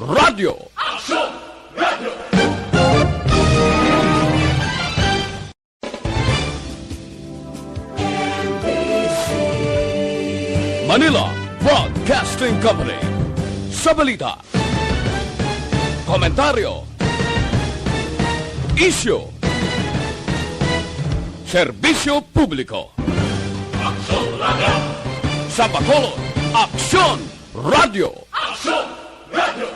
Radio. Action Radio. Manila Broadcasting Company. Sa balita, komentaryo, isyu, serbisyo publiko. Action Radio. Sa Bacolod, Aksyon Radio. Action Radio.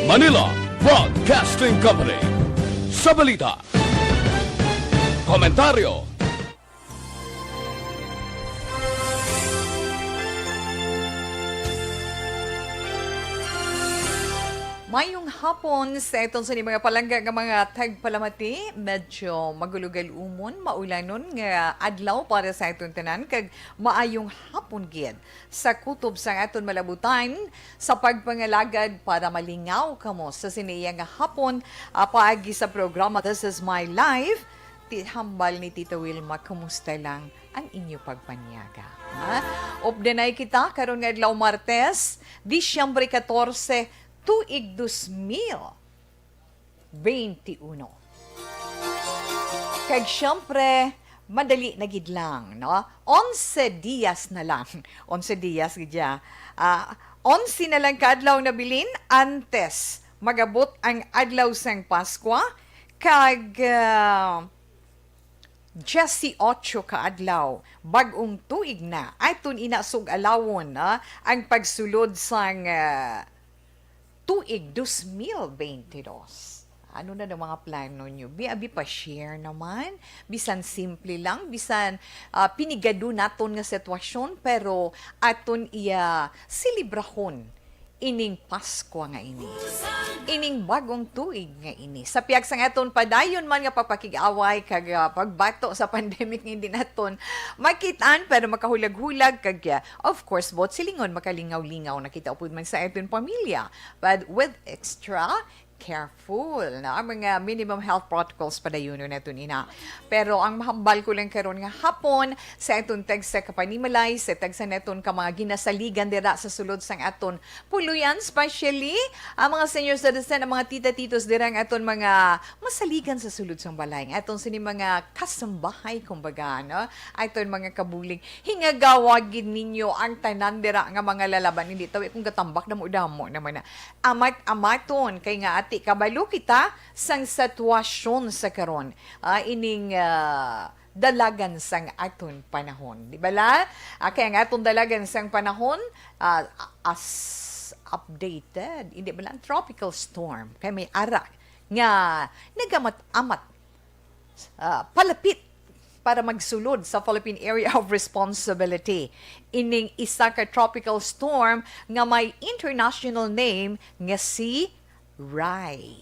Manila Broadcasting Company. Sa balita, komentaryo, mayong hapon sa itong sa mga palangga nga mga tagpalamati, medyo magulugal umon, maulanon nga adlaw para sa itong tanan, kag maayong hapon gid sa kutob sa aton malabutan sa pagpangalagad para malingaw kamo sa siniya nga hapon paagi sa programa This Is My Life. Hambal ni Tita Wilma, kumusta lang ang inyo pagpanyaga? Obdenay kita karon nga adlaw Martes, Disyembre 14, tuig 2021. Kag syempre, madali na gid lang, no? 11 dias na lang. 11 dias gidya. 11 na lang kaadlaw na bilin antes magabot ang adlaw sang Pasko, kag 18 kaadlaw bag-ong tuig na ayton inasug alawon ang pagsulod sang tuig 2022. Ano na ng mga plano nyo? Abi pa share naman. Bisan simple lang, bisan pinigado naton nga sitwasyon, pero aton iya silibrahon ining Pasko nga ini. Ining bagong tuig nga ini. Sa piyag sang aton padayon man nga pagpakig-away kag pagbato sa pandemic nga hindi naton makitaan, pero makahulag-hulag kag of course bot silingon makalingaw-lingaw nakita upod man sa aton pamilya, but with extra careful na mga minimum health protocols padayon naton ina. Pero ang mahambal ko lang karon nga hapon sa aton tag sa kapanimalay, sa tag sa naton ka mga ginasaligan dira sa sulod sang aton puluyan, especially ang mga senior citizen, ang mga tita-titos dira ang aton mga masaligan sa sulod sang balay. Aton sini mga kasambahay kumbaga, no? Aton mga kabulig. Hingagawag gid ninyo ang tanan dira nga mga lalaban, hindi tawi kung gatambak na mo damo naman na. Amat-amaton kay nga ati kabalo kita sang sitwasyon sa karon ining dalagan sang aton panahon, di ba la? Kaya ang aton dalagan sang panahon as updated, hindi ba lang tropical storm kay may ara nga nagamat-amat palapit para magsulod sa Philippine Area of Responsibility. Ining isa ka tropical storm nga may international name nga si Rai.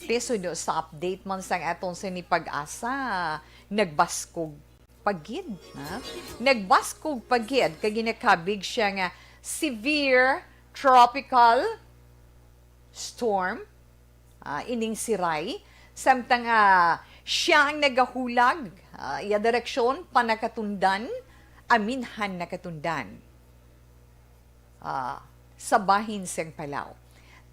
Tesudo sa update man sang aton sini pag-asa, nagbaskog pagid, ha? Nagbaskog pagid kay ginakabig siya nga severe tropical storm, ining si Rai, samtang siya ang nagahulag, iya direksyon panakatundan, aminhan nakatundan sa bahin sang Palau.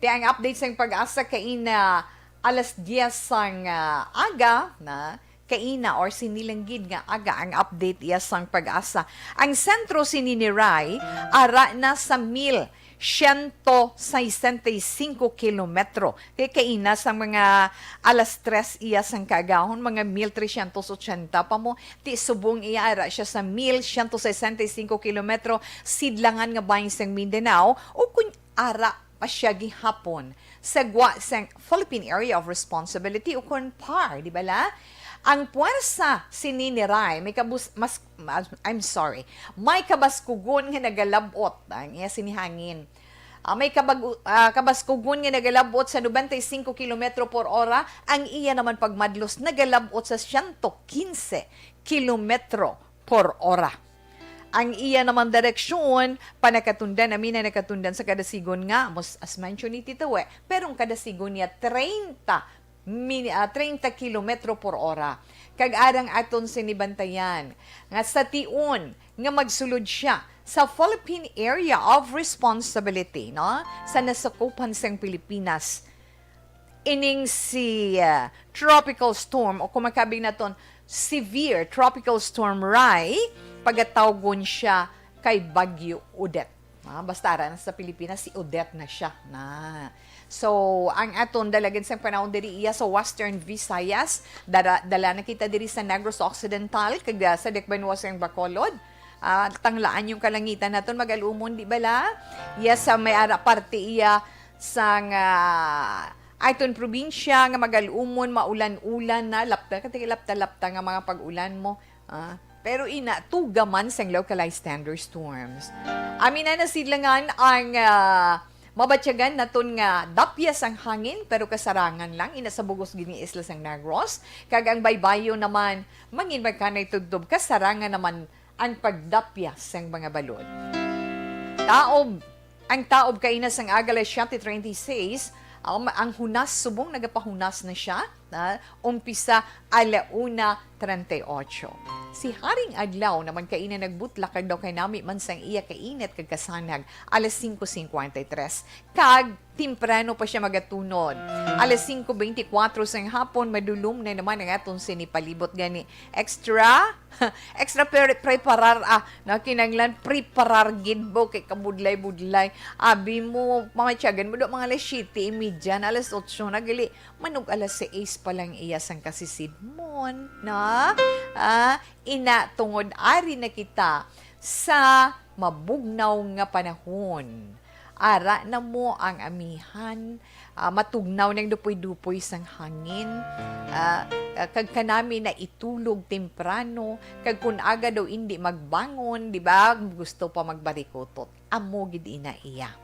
Di ang update sang pag-asa kaina alas 10 sang aga na kaina or sinilanggid nga aga ang update iya sang pag-asa. Ang sentro sini ni Rai ara na sa 1,165 kilometro. Kaya kaina sa mga alas 3 iya sang kaagahon, mga 1,380 pa mo. Ti subong iya ara siya sa 1,165 kilometro sidlangan nga bahin sang Mindanao o kun ara pa siya gihapon sa sang Philippine Area of Responsibility o kun PAR, di ba la? Ang puwersa sini ni Rai, may kabaskugon nga nagalabot ang iya sinihangin. May kabaskugon nga nagalabot sa 95 km per hora, ang iya naman pagmadlos nagalabot sa 115 km per hora. Ang iya naman direksyon, panakatundan, namin na nakatunden sa kadasigon nga, as mention ni Tito pero ang kadasigon niya 30 30 kilometro por ora. Kag arang aton sinibantayan nga sa tiun nga magsulod siya sa Philippine Area of Responsibility, no? Sa nasakupan sang Pilipinas. Ining si tropical storm o kumakabing naton severe tropical storm Rai, pagatawgon siya kay Bagyo Odette. Basta ran sa Pilipinas si Odette na siya na. So, ang aton dalagan sa panahon diri iya sa Western Visayas, dala na kita diri sa Negros Occidental, kag sa Dekbanwa sa Bacolod. Tanglaan yung kalangitan naton magalumon di bala. Iya sa may ara parte iya sang aton probinsya nga magalumon maulan-ulan na lapta lapta nga mga pag-ulan mo. Pero tugaman sang localized thunderstorms. Amin na nasilangan ang mabatyagan naton nga dapyas ang hangin pero kasarangan lang inasabugos gini isla sang Negros. Kag ang baybayo naman mangin magkanay tudtob kasarangan naman ang pagdapyas sang mga balod. Ang taob kainas ang agalas 7:36 ang hunas subong nagapahunas na siya umpisa 1:38. Si Haring Adlaw naman kaina nagbutlak kag daw kay nami man sang iya kainit kag kasanag 5:53. Kag timprano pa siya magatunod. 5:24 sang hapon madulom na naman ang aton sinipalibot gani. Extra preparar na kinanglan preparar gid bo kay kabudlay-budlay. Abi mo mga tiyagan mo do mga 7:30 alas 8 na gali manog alas 6 pa lang iya sang kasisidmon na ina tungod ari na kita sa mabugnaw nga panahon. Ara na mo ang amihan, matugnaw ng dupoy-dupoy sang hangin, kag kanami na itulog temprano, kag kun aga daw hindi magbangon, di ba? Gusto pa magbarikotot. Amo gid ina iya.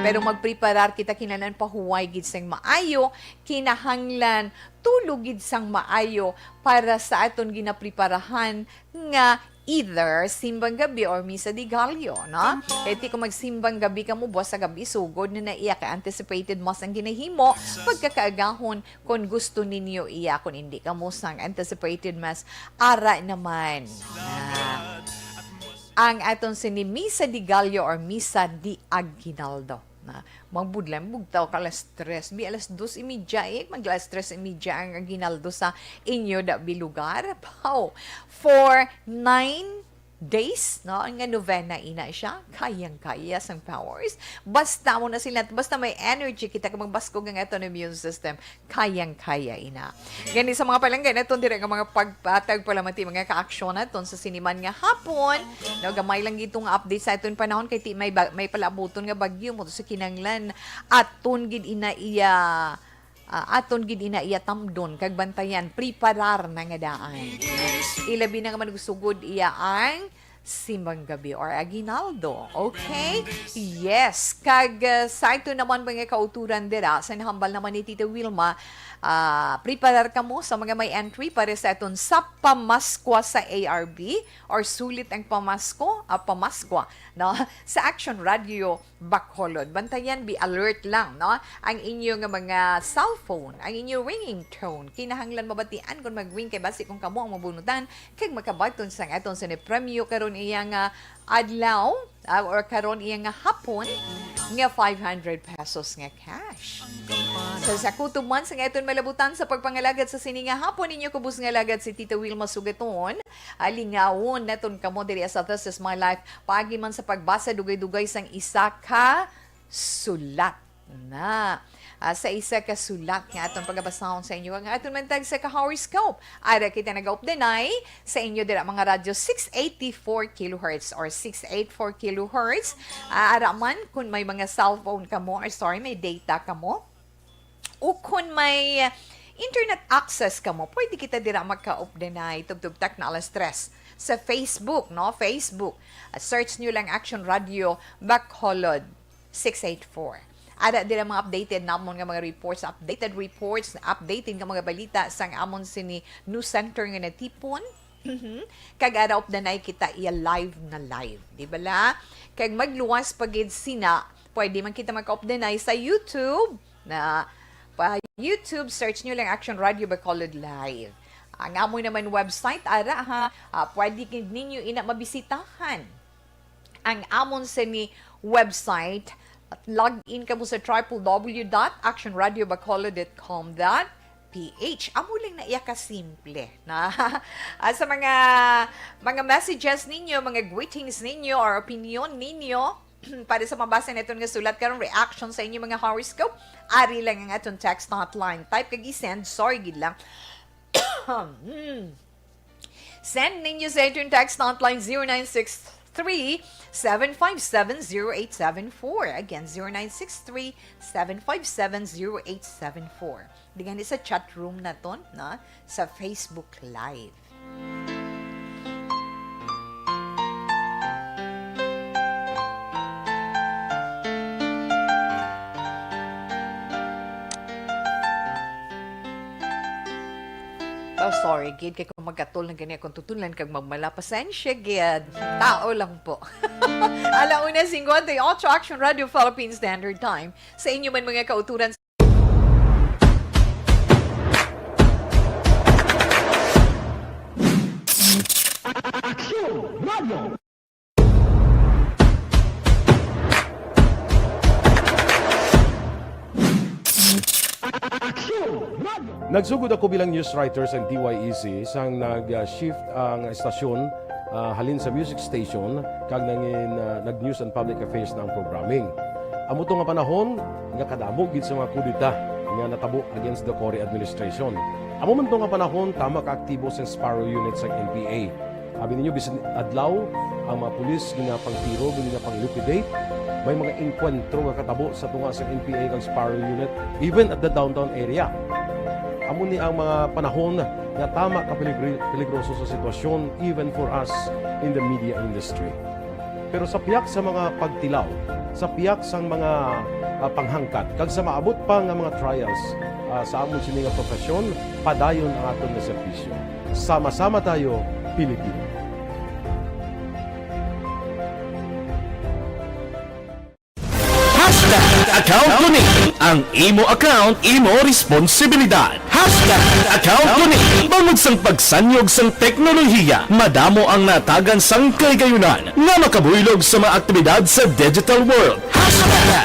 Pero magpreparar kita kinanan pahuway gid sang maayo, kinahanglan tulog gid sang maayo para sa aton ginapreparahan nga either simbang gabi or misa di Gallo, no? Kaya kung magsimbang gabi ka mo, buwas sa gabi, sugod na naiya ka anticipated mas ang ginahimo, pagkakaagahon kung gusto ninyo iya, kung hindi ka mo sang anticipated mas, ara naman. Ang aton sini misa di Gallo or misa di Aguinaldo. Magbudlan, bugtaw ka alas 3, bi alas 2:30, mag alas 3:30 ang Aguinaldo sa inyo da bilugar. Wow! For 9 days, no? Ang novena ina siya, kayang-kaya sang powers. Basta mo na sila, basta may energy kita kung magbaskog ang ito ng immune system, kayang-kaya ina. Gani sa mga palanggan, ito dire nga mga pagpatag pala mati, mga ka-aksyon na sa siniman nga hapon. No, gamay lang itong update sa itong panahon, kay may palabuton nga bagyo mo sa kinanglan at gid ina iya aton gid ina iya tamdon kag bantayan preparar na nga daan. Ilabi na nga manugusugod iya ang simbang gabi or Aguinaldo. Okay? Yes. Kag sa ito naman mga kauturan dira, sa nahambal naman ni Tita Wilma, preparar ka mo sa mga may entry para sa aton sa pamaskwa sa ARB or sulit ang pamaskwa, no? Sa Action Radio Bacolod. Bantayan, be alert lang, no? Ang inyong mga cellphone, ang inyong ringing tone, kinahanglan mabatian kung mag-ring kay basi kung kamo ang mabunutan, kag makabaton sa aton sa premyo karon iya nga adlaw or karon iya nga hapon nga 500 pesos nga cash. So sa kutuban sa aton malabutan sa pagpangalagad sa sini nga hapon ninyo kubus nga lagad si Tita Wilma Sugaton, alingawon naton kamo diri sa This Is My Life paagi man sa pagbasa dugay-dugay sang isa ka sulat na. Sa isa ka sulat nga atong pagabasahon sa inyo ang atong mantag sa ka-horoscope. Ara kita nag-updanay sa inyo dira mga radyo 684 kHz or 684 kHz. Ara man kung may mga cellphone ka mo or may data ka mo o kung may internet access ka mo, pwede kita dira magka-updanay tugtugtak na alas 3 sa Facebook, no? Facebook. Search nyo lang Action Radio Bacolod 684. Ada dira mga updated namon nga mga reports, updated nga mga balita sang amon sini news center nga natipon. Kag ara updanay kita iya live, di ba la? Kag magluwas pagid sina, pwede man kita magka-updanay sa YouTube na Pa YouTube, search nyo lang Action Radio Bacolod Live. Ang amoy naman website, ara ha, pwede ninyo ina mabisitahan. Ang amon sa ni website, at log in ka mo sa www.actionradiobacolod.com.ph. Amo lang na iya ka simple na sa mga messages ninyo, mga greetings ninyo or opinion ninyo para sa mabasa nito nga sulat karon reaction sa inyo mga horoscope, ari lang ang atong text hotline. Type kag i-send, sorry gid lang. Send ninyo sa atong text hotline 0963-757-0874. Again, 0963-757-0874. Digan sa chat room na to, na, sa Facebook Live. Oh, sorry, gid kay kung magkatol na ganyan kung tutulan kag magmala pasensya gid. Tao lang po. Alauna 58 Action Radio Philippine Standard Time. Sa inyo man mga kauturan. Nagsugod ako bilang news writer sa DYEC sang nag-shift ang estasyon halin sa music station kag nag-news and public affairs na ang programming. Amo to nga panahon nga kadamo gid sa mga kudita nga natabo against the Cory administration. Amo man to nga panahon tama ka aktibo sa Sparrow unit sa NPA. Abi ninyo bisan adlaw ang mga pulis nga pangtiro nga pang-liquidate. May mga enkwentro nga katabo sa tunga sa NPA kag Sparrow unit even at the downtown area. Amo ni ang mga panahon nga tama ka peligroso sa sitwasyon even for us in the media industry. Pero sa piyak sa mga pagtilaw, sa piyak sa mga panghangkat, kag sa maabot pa nga mga trials sa amon sini nga profesyon, padayon ang aton nga serbisyo. Sama-sama tayo, Pilipino. Account ko ni ang imo account, imo responsibilidad. Account ko ni bangod sang pagsanyog sang teknolohiya, madamo ang natagan sang kaygayunan nga makabuylog sa mga aktibidad sa digital world.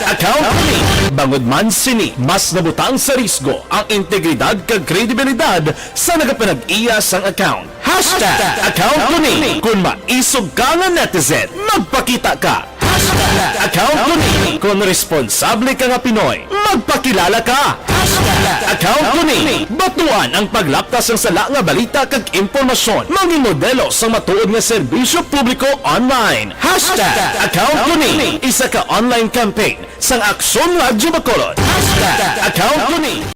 Account ko ni bangod man sini mas nabutang sa risgo ang integridad kag kredibilidad sa nagapanag-iya sang account. Account ko ni kung maisog ka nga netizen, magpakita ka. Account ko ni kung responsable ka nga Pinoy, magpakilala ka. Account ko ni batuan ang paglaptas ng sala nga balita kag impormasyon, maging modelo sa matuod nga serbisyo publiko online. Account ko ni isa ka online campaign sang Aksyon Radyo Bacolod. Account ko ni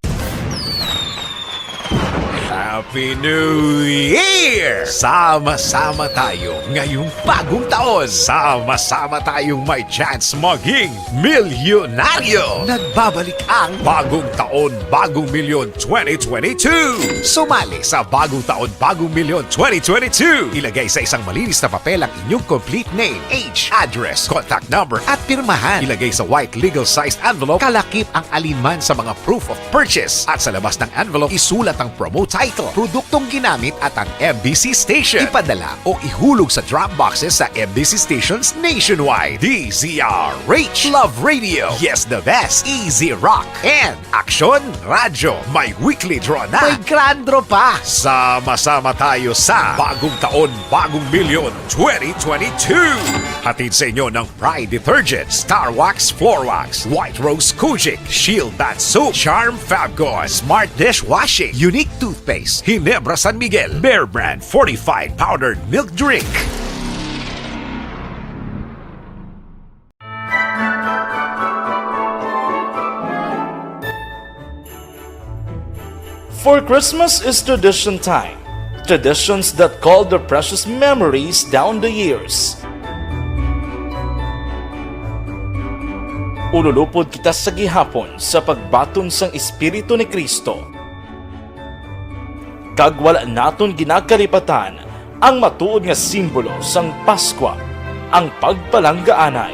Happy New Year! Sama-sama tayo ngayong bagong taon. Sama-sama tayong may chance maging milyonaryo. Nagbabalik ang Bagong Taon, Bagong Milyon 2022. Sumali sa Bagong Taon, Bagong Milyon 2022. Ilagay sa isang malinis na papel ang inyong complete name, age, address, contact number at pirmahan. Ilagay sa white legal-sized envelope, kalakip ang alinman sa mga proof of purchase. At sa labas ng envelope, isulat ang promo title, produktong ginamit at ang MBC station. Ipadala o ihulog sa drop boxes sa MBC stations nationwide. DZRH, Love Radio, Yes the Best, Easy Rock, and Action Radio. May weekly draw na. May grand draw pa. Sama-sama tayo sa Bagong Taon, Bagong Milyon 2022. Hatid sa inyo ng Pride Detergent, Star Wax Floor Wax, White Rose Kojic, Shield Bath Soap, Charm Fabgo, Smart Dishwashing, Unique Toothpaste, Ginebra San Miguel, Bear Brand Fortified Powdered Milk Drink. For Christmas is tradition time. Traditions that call the precious memories down the years. Ululupod kita sa gihapon sa pagbaton sang Espiritu ni Kristo. Kag wala naton ginakalipatan ang matuod nga simbolo sang Paskwa, ang pagpalanggaanay.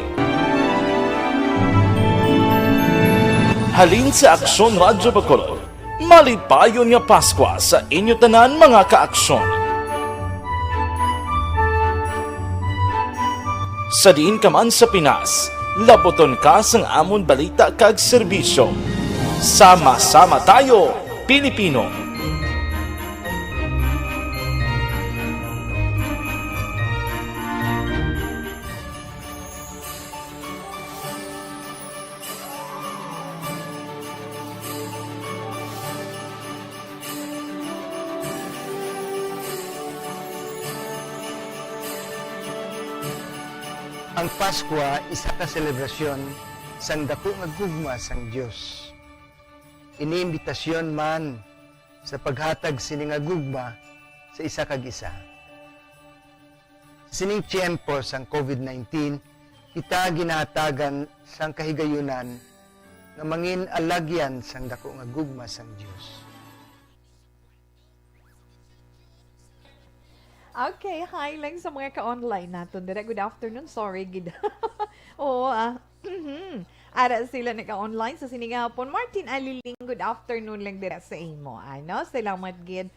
Halin sa Aksyon Radyo Bacolod. Malipayon nga Pasko sa inyo tanan mga kaaksyon. Sa diin ka man sa Pinas, laboton ka sang amon balita kag serbisyo. Sama-sama tayo, Pilipino. Ang Pasko isa ka selebrasyon sang dako nga gugma sang Dios. Iniimbitasyon man sa paghatag sini nga gugma sa isa kag isa. Sining tiyempo sang COVID-19, kita ginahatagan sang kahigayunan nga mangin alagyan sang dako nga gugma sang Dios. Okay, hi lang sa mga ka-online natin. Dira, good afternoon. Sorry, gid. Oo, Ara sila naka-online sa siningapon. Martin Aliling, good afternoon lang dira sa imo. Ano, salamat gid.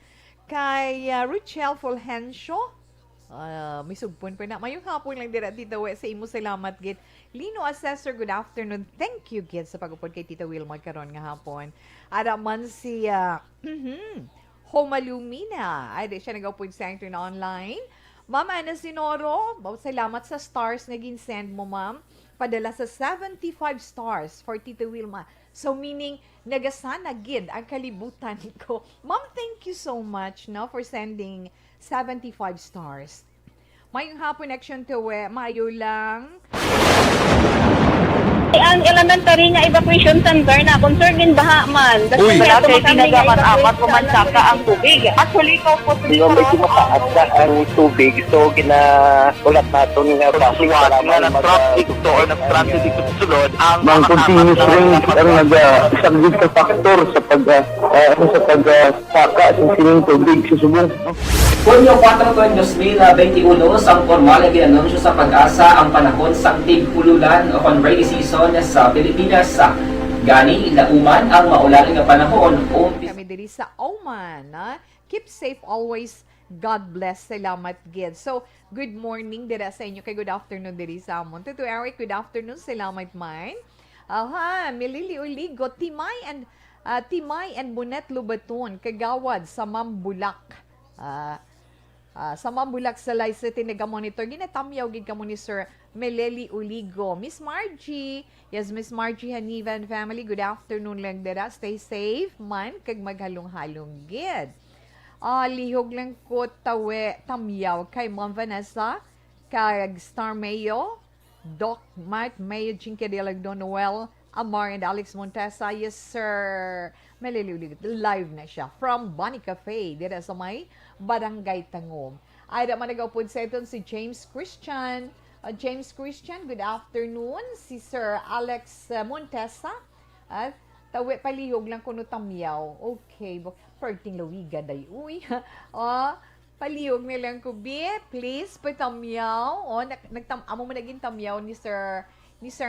Kay Richelle Fulgencio, may sugpon pa na. Mayong hapon lang dira, Tita We, sa imo salamat gid. Lino Assessor, good afternoon. Thank you gid sa pag-upod kay Tita Wilma karon nga hapon. Ara man si Homalumina. Ay, di siya nag-upod sa ito na online. Ma'am Ana Sinoro, salamat sa stars na ginsend mo, ma'am. Padala sa 75 stars for Tita Wilma. So, meaning, nagasana gid ang kalibutan ko. Ma'am, thank you so much no, for sending 75 stars. Mayong hapon action to maayo lang. Ang elementary nga evacuation center na concern din baha man. Uy, Kasi tinagaman apat pumansaka ang tubig. Actually, ikaw po Hindi mo medyo mataas na ang tubig. So, ulat nato nga basuhan nga nag-traffic to or nag-traffic dito sa sulod. Ang continuous ring ang nag-subject sa factor sa pagsaka sa sining tubig sa subong. Hunyo 4, 2021, sang formal na ginanunsyo sa Pag-asa ang panahon sa tig-ululan o rainy season sa Pilipinas. Gani, ilauman ang maulan nga panahon. Kami diri sa Oman. Keep safe always. God bless. Salamat gid. So, good morning dira sa inyo. Kay good afternoon diri sa amon. Tito Eric, good afternoon. Salamat mine. Milili Uligo, Timay and Bonet Lubaton, Kagawad sa Mambulak. Sa Mambulak sa Lice Tinaga Monitor, ginatamyaw gid kamo ni Sir Meleli Uligo. Miss Margie, yes, Miss Margie Haniva and family, good afternoon lang dira. Stay safe man, kag maghalong-halong gid. Lihog lang ko tamyaw kay Ma'am Vanessa, kag Star Mayo, Doc Mart Mayo, Jinke de Lagdon, Noel, Amar and Alex Montesa. Yes, Sir Meleli Uligo. Live na siya from Bonnie Cafe, dira sa may Barangay Tangom. Ay, naman nag-upod sa ito si James Christian. James Christian, good afternoon. Si Sir Alex Montesa. At tawi palihog lang kuno tamyaw. Okay. Perting lawiga day. Uy. Palihog nilang kubi. Please, patamyaw. Amo mo naging tamyaw ni Sir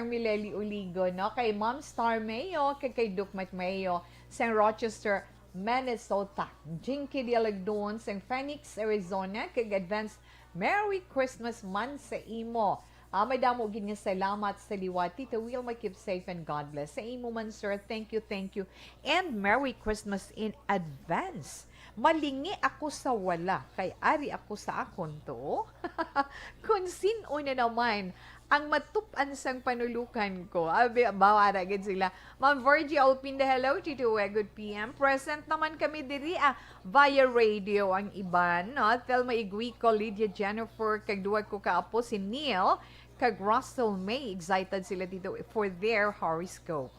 Mileli Uligo, no? Kay Ma'am Star Mayo, kay Dukmat Mayo, St. Rochester, Minnesota, Jinky Dialagdon, St. Phoenix, Arizona, kag advance Merry Christmas man sa imo. May damo gid nga salamat sa liwat. Tita Wilma, keep safe and God bless. Sa imo man, sir, thank you. And Merry Christmas in advance. Malingi ako sa wala, kay ari ako sa akon to. Kung sino na naman ang matupan sang panulukan ko. Bawara gid sila. Ma'am Virgie Alpinda, hello, Tito good PM. Present naman kami diri via radio ang iban, no? Thelma Iguico, Lydia Jennifer, kag duwa ko kaapo si Neil, kag Russell May. Excited sila dito for their horoscope.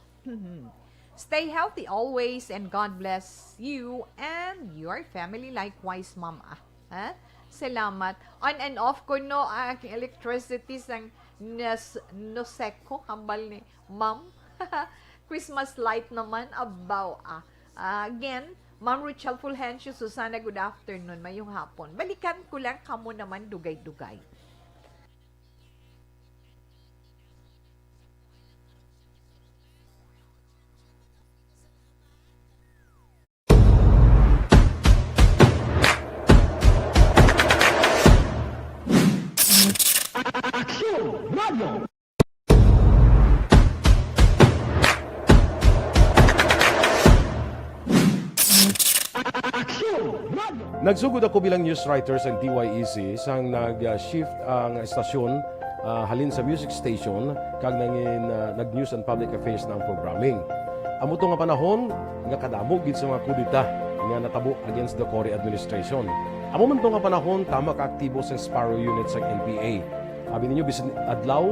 Stay healthy always and God bless you and your family likewise, mama. Salamat. On and off ko no aking electricity sang Noseko, kambal ni Ma'am. Christmas light naman, abaw again, Ma'am Richelle Fulgencio, Susana, good afternoon, mayong hapon. Balikan ko lang kamo naman dugay-dugay. Nagsugod ako bilang news writer sa DYEC sang nag-shift ang estasyon halin sa music station kag nangin nag-news and public affairs ng programming. Amo to nga panahon nga kadamo gid sa mga kudita nga natabo against the Cory administration. Amo man to nga panahon tama ka aktibo sa Sparrow unit sa NPA. Abi ninyo bisan adlaw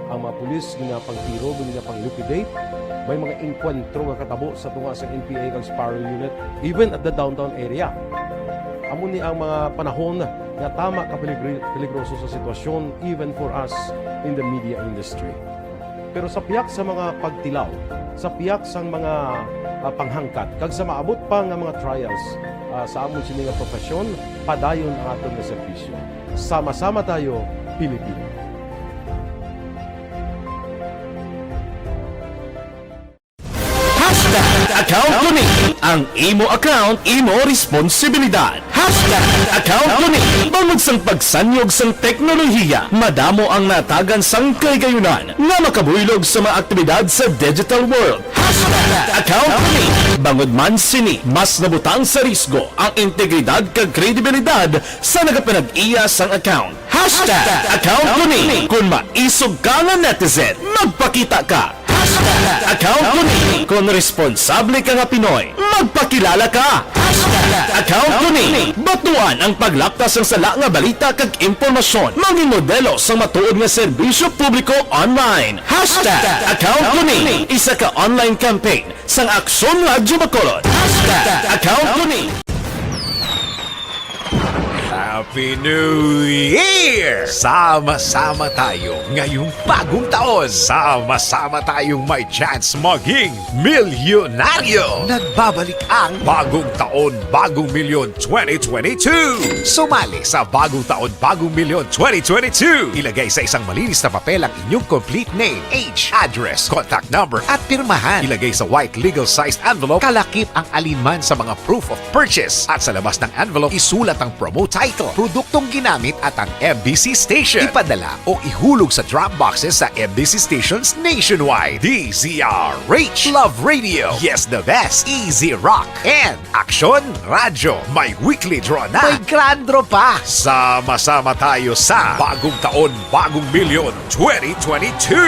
ang mga pulis nga pangtiro nga pang-liquidate. May mga enkwentro nga katabo sa tunga sa NPA kag Sparrow unit even at the downtown area. Amo ni ang mga panahon nga tama ka peligroso sa sitwasyon even for us in the media industry. Pero sa piyak sa mga pagtilaw, sa piyak sa mga panghangkat, kag sa maabot pa nga mga trials sa amon sini nga profesyon, padayon ang aton nga serbisyo. Sama-sama tayo, Pilipino. Account ko ni ang imo account, imo responsibilidad. Account ko ni bangod sang pagsanyog sang teknolohiya, madamo ang natagan sang kaygayunan nga makabuylog sa mga aktibidad sa digital world. Account ko ni bangod man sini mas nabutang sa risgo ang integridad kag kredibilidad sa nagapanag-iya sang account. Account ko ni kung maisog ka nga netizen, magpakita ka. Account ko ni kung responsable ka nga Pinoy, magpakilala ka. Account ko ni batuan ang paglaptas ng sala nga balita kag impormasyon, maging modelo sa matuod nga serbisyo publiko online. Account ko ni isa ka online campaign sang Aksyon Radyo Bacolod. Account ko ni Happy New Year! Sama-sama tayo ngayong bagong taon. Sama-sama tayong may chance maging milyonaryo. Nagbabalik ang Bagong Taon, Bagong Milyon 2022. Sumali sa Bagong Taon, Bagong Milyon 2022. Ilagay sa isang malinis na papel ang inyong complete name, age, address, contact number at pirmahan. Ilagay sa white legal-sized envelope, kalakip ang alinman sa mga proof of purchase. At sa labas ng envelope, isulat ang promo title, produktong ginamit at ang MBC station. Ipadala o ihulog sa drop boxes sa MBC stations nationwide. DZRH, Love Radio, Yes the Best, Easy Rock, and Aksyon Radyo. May weekly draw na. May grand draw pa. Sama-sama tayo sa Bagong Taon, Bagong Milyon 2022.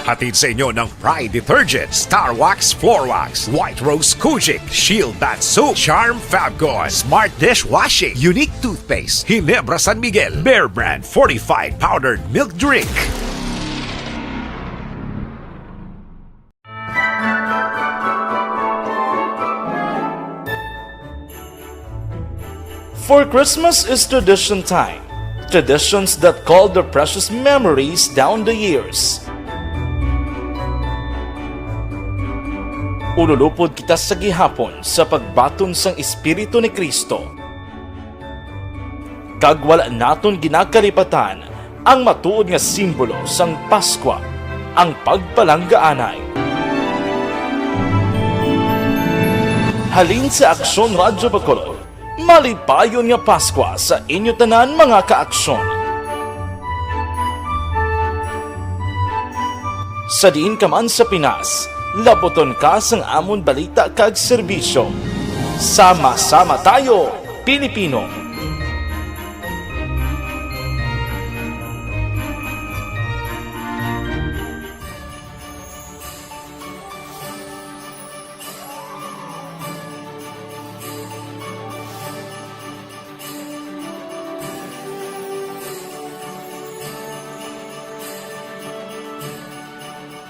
Hatid sa inyo ng Pride Detergent, Star Wax Floor Wax, White Rose Kojic, Shield Bath Soap, Charm Fabgon, Smart Dishwashing, Unique Toothpaste, Ginebra San Miguel, Bear Brand Fortified Powdered Milk Drink. For Christmas is tradition time. Traditions that call the precious memories down the years. Ululupod kita sa gihapon sa pagbaton sang Espiritu ni Kristo. Kag wala naton ginakalipatan ang matuod nga simbolo sang Paskwa, ang pagpalanggaanay. Halin sa Aksyon Radyo Bacolod, malipayon nga Paskwa sa inyo tanan mga kaaksyon. Sa diin ka man sa Pinas, laboton ka sang amon balita kag serbisyo. Sama-sama tayo, Pilipino.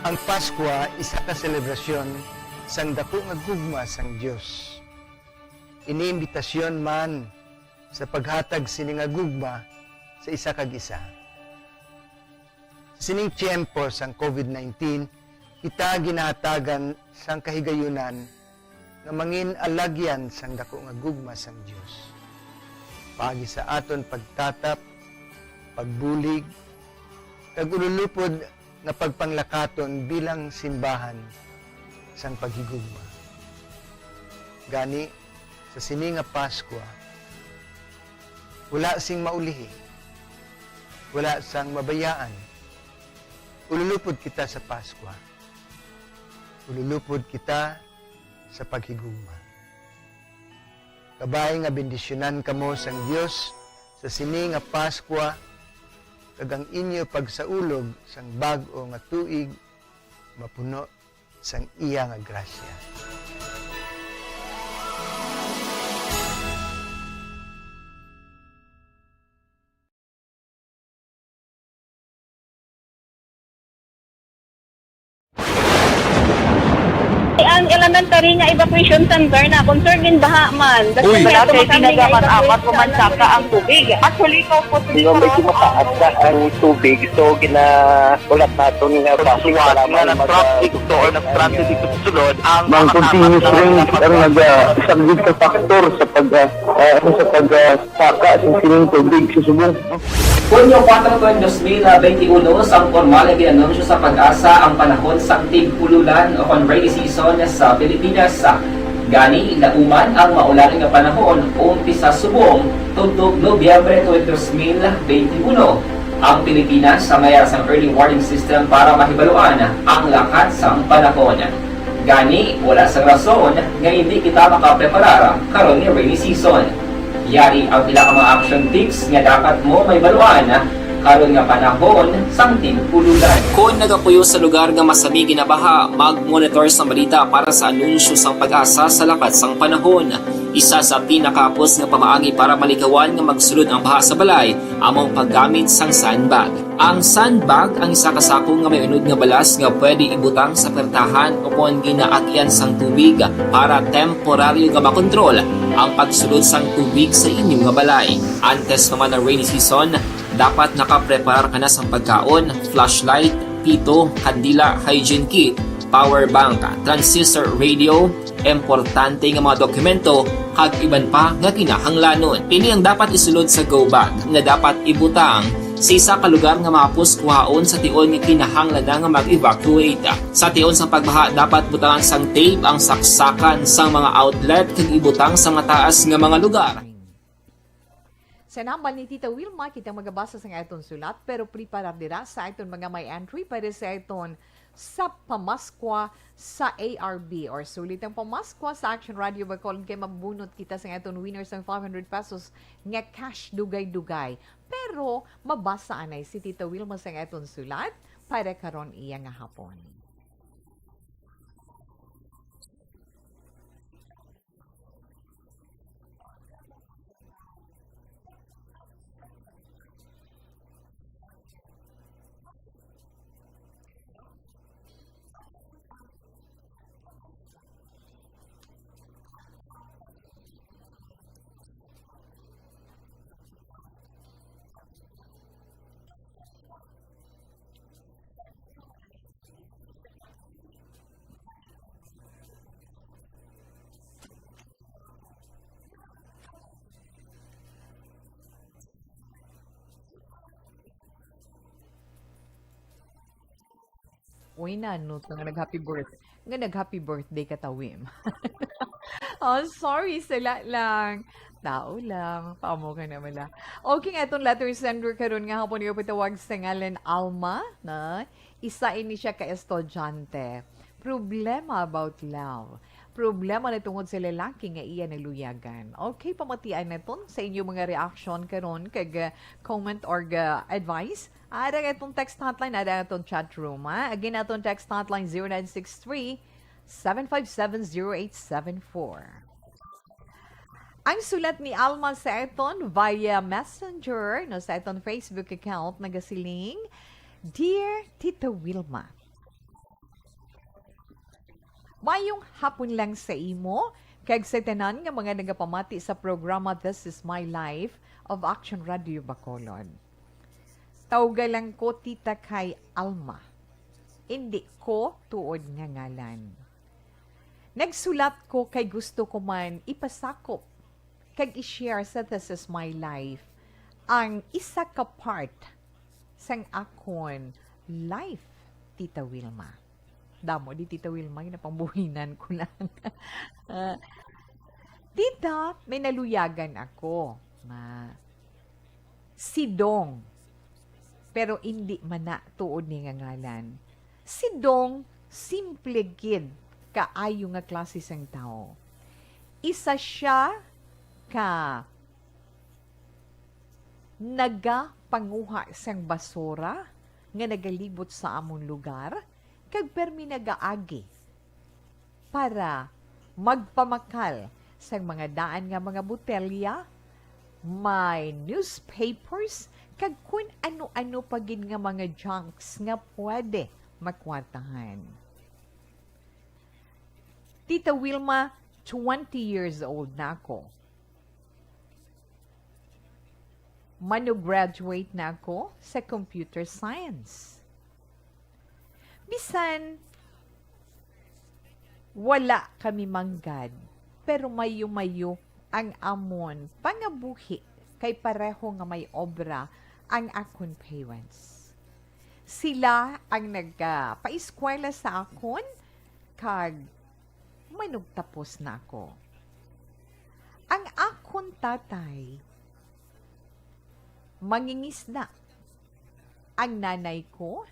Ang Paskwa isa ka selebrasyon sang dako nga gugma sang Dios. Iniimbitasyon man sa paghatag sini nga gugma sa isa kag isa. Sa sining tiyempo sang COVID-19, kita ginahatagan sang kahigayunan nga mangin alagyan sang dako nga gugma sang Dios. Pagi sa aton pagtatap, pagbulig, kag ululupod na pagpanglakaton bilang simbahan sang paghigugma. Gani, sa sini nga Paskwa, wala sing maulihi, wala sang mabayaan, ululupod kita sa Paskwa. Ululupod kita sa paghigugma. Kabay nga bendisyonan kamo sang Dios sa sini nga Paskwa kag ang inyo pagsaulog sang bag-o nga tuig mapuno sang iya nga grasya. Ang elementary nga evacuation center na concern din baha man. Uy. Dati tinagaman apat kumansaka ang tubig. Actually, ko po Di ba medyo mataas na ang tubig, so ginaulat natin nga pasiwala nga ng traffic to or nag-transit dito sa sulod ang Mang continuous range ang nag-subject sa factor sa pagsaka sa sining tubig sa subong. Hunyo 4, 2021, sang formal na ginanunsyo sa Pag-asa ang panahon sa tig-ululan o rainy season sa Pilipinas. Gani, lauman ang maulan nga panahon umpisa subong tugtog Nobyembre 2021. Ang Pilipinas sa mayroon sa early warning system para mahibaluan ang lakat sa panahon. Gani, wala sa rason nga hindi kita makapreparar karon ni rainy season. Yari ang pila ka mga action tips nga dapat mo may baluan karon nga panahon sang tig-ululan. Kung nagapuyo sa lugar nga masami ginabaha, mag-monitor sa balita para sa anunsyo sang Pag-asa sa lakat sang panahon. Isa sa pinakapos nga pamaagi para malikawan nga magsulod ang baha sa balay, among paggamit sang sandbag. Ang sandbag ang isa kasakong nga may unod nga balas nga pwede ibutang sa pertahan upon ginaakyan sang tubig para temporaryo nga makontrol ang pagsulod sang tubig sa inyong nga balay. Antes naman ng rainy season, dapat nakapreparar ka na sa pagkaon, flashlight, pito, kandila, hygiene kit, power bank, transistor radio, importante nga mga dokumento, kag iban pa nga kinahanglanon. Ini ang dapat isulod sa go bag nga dapat ibutang sa isa ka lugar nga mapus kuhaon sa tion nga kinahanglan nga mag-evacuate. Sa tion sa pagbaha dapat butangan sang tape ang saksakan sang mga outlet kag ibutang sa mataas nga mga lugar. Sa naman ni Tita Wilma, kita magabasa sa aton sulat, pero preparar dira sa aton mga may entry para sa aton sa pamaskwa sa ARB or sulit ang pamaskwa sa Action Radio Bacolod kay mabunot kita sa aton winners ng 500 pesos nga cash dugay-dugay. Pero mabasa anay si Tita Wilma sa aton sulat para karon iya nga hapon. Uy, nanot nga nag-happy birthday. Nga nag-happy birthday ka tawim. Oh, sorry, sila lang. Tao lang. Paamo ka naman lang. Okay, nga itong letter sender karon nga hapon yung patawag sa ngalan Alma, na isa ini siya ka estudyante. Problema about love. Problema na tungod sa lalaki nga iya naluyagan. Okay, pamatian na ton sa inyong mga reaction karon kag comment or advice. Ada itong text hotline, ada itong chat room. Again, itong text hotline 0963-757-0874. Ang sulat ni Alma sa iton via messenger no, sa iton Facebook account nagasiling, Dear Tita Wilma, mayong hapon lang sa imo, kag sa tanan nga mga nagapamati sa programa This Is My Life of Action Radio Bacolod. Tawgalan ko tita kay Alma. Hindi ko tuod nga ngalan. Nagsulat ko kay gusto ko man ipasakop kag i-share sa This Is My Life ang isa ka part sang akon life, Tita Wilma. Damo di Tita Wilma, napangbuhinan ko lang. Tita, may naluyagan ako. Si Dong. pero hindi man na tuod ni nga ngalan. Si Dong, simple gid kaayo nga klase sang tao. Isa siya ka nagapanguha sang basura nga nagalibot sa among lugar, kag permi nagaagi para magpamakal sa mga daan nga mga botelya, may newspapers, kag kung ano-ano pa gid nga mga junks nga pwede makwartahan. Tita Wilma, 20 years old na ako. Mano-graduate na ako sa computer science. Bisan, wala kami manggad, pero mayo-mayo ang amon pangabuhi kay pareho nga may obra ang akon parents. Sila ang nagpa-eskwela sa akon kag manugtapos na ako. Ang akon tatay mangingisda. Ang nanay ko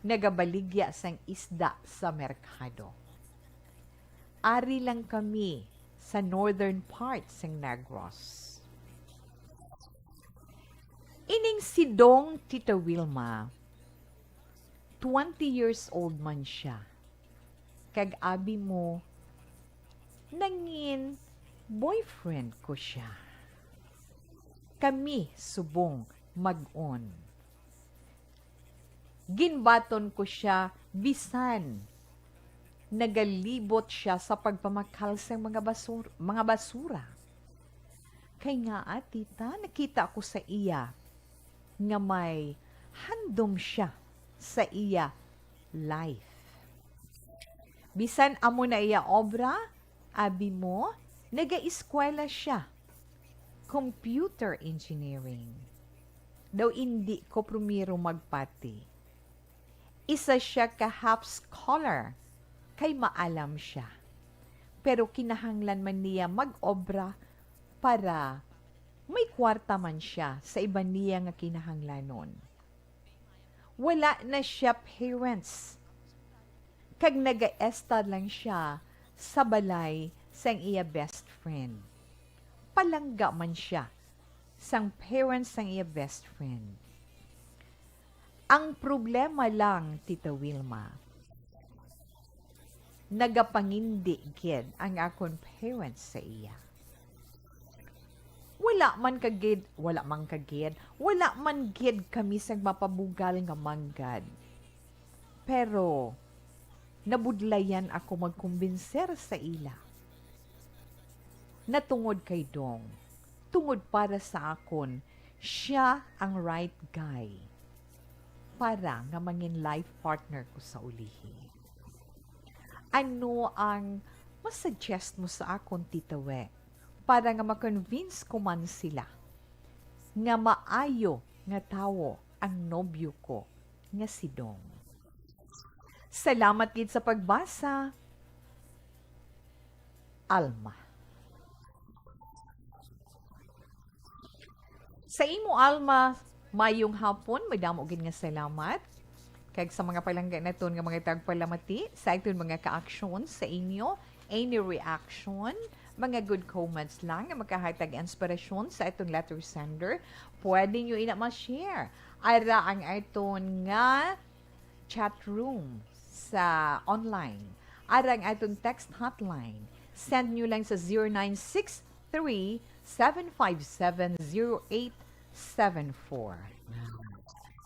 nagabaligya sang isda sa merkado. Ari lang kami sa northern part ng Negros. Ining si Dong Tita Wilma, 20 years old man siya. Kag abi mo, nangin boyfriend ko siya. Kami subong mag-on. Ginbaton ko siya bisan nagalibot siya sa pagpamakal sa mga basura. Kay nga tita, nakita ko sa iya nga may handom siya sa iya life. Bisan amo na iya obra, abi mo, naga-eskwela siya. Computer engineering. Daw hindi ko prumiro magpati. Isa siya ka half scholar, kay maalam siya. Pero kinahanglan man niya mag-obra para may kwarta man siya sa iba niya nga kinahanglanon. Wala na siya parents. Kag naga-estad lang siya sa balay sang iya best friend. Palangga man siya sang parents sang iya best friend. Ang problema lang, Tita Wilma, nagapangindi gid ang akong parents sa iya. Wala man gid kami sa mapabugal nga manggad. Pero, nabudlayan ako magkumbinser sa ila. Natungod kay Dong, tungod para sa akon, siya ang right guy para nga mangin life partner ko sa ulihi. Ano ang masuggest mo sa akon, Tita We, para nga ma-convince ko man sila nga maayo nga tawo ang nobyo ko nga si Dong. Salamat gid sa pagbasa. Alma. Sa imo, Alma, mayong hapon, madamo gid nga salamat. Kag sa mga palangga naton nga mga tagpalamati, sa iton mga ka-aksyon sa inyo, any reaction, mga good comments lang nga makahatag inspirasyon sa itong letter sender, pwede nyo ina ma-share. Ara ang iton nga chat room sa online. Ara ang iton text hotline. Send nyo lang sa 0963-757-0874.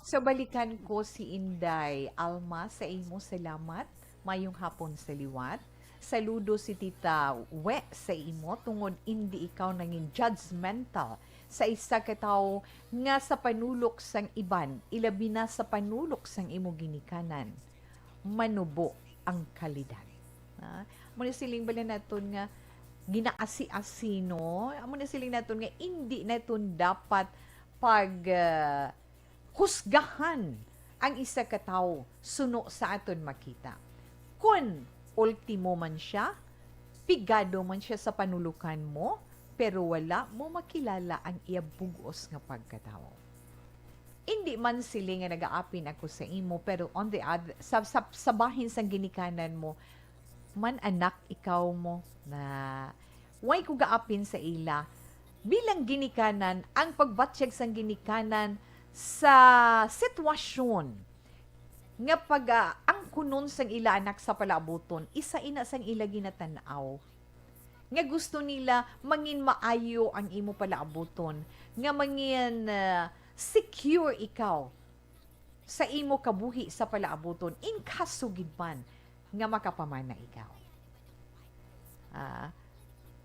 So, balikan ko si Inday Alma sa imo. Salamat. Mayong hapon sa liwat. Saludo si Tita We sa imo tungod hindi ikaw nanging judgmental sa isa ka tawo nga sa panulok sang iban, ilabi na sa panulok sang imo ginikanan. Manubo ang kalidad. Muna siling bala naton nga ginaasi-asino, muna siling naton nga hindi naton dapat husgahan ang isa ka tawo suno sa aton makita. Kung ultimo man siya, pigado man siya sa panulukan mo, pero wala mo makilala ang iya bugos nga pagkatao. hindi man sila nga nag-aapin ako sa imo, pero on the other, sa bahin sang ginikanan mo, man anak ikaw mo na way ko gaapin sa ila. Bilang ginikanan, ang pagbatsyag sang ginikanan sa sitwasyon nga pag ang kunon sang ila anak sa palabuton, isa ina sang ila ginatanaw. Nga gusto nila mangin maayo ang imo palaabuton, nga mangin secure ikaw sa imo kabuhi sa palaabuton in kasugid man nga makapamana ikaw.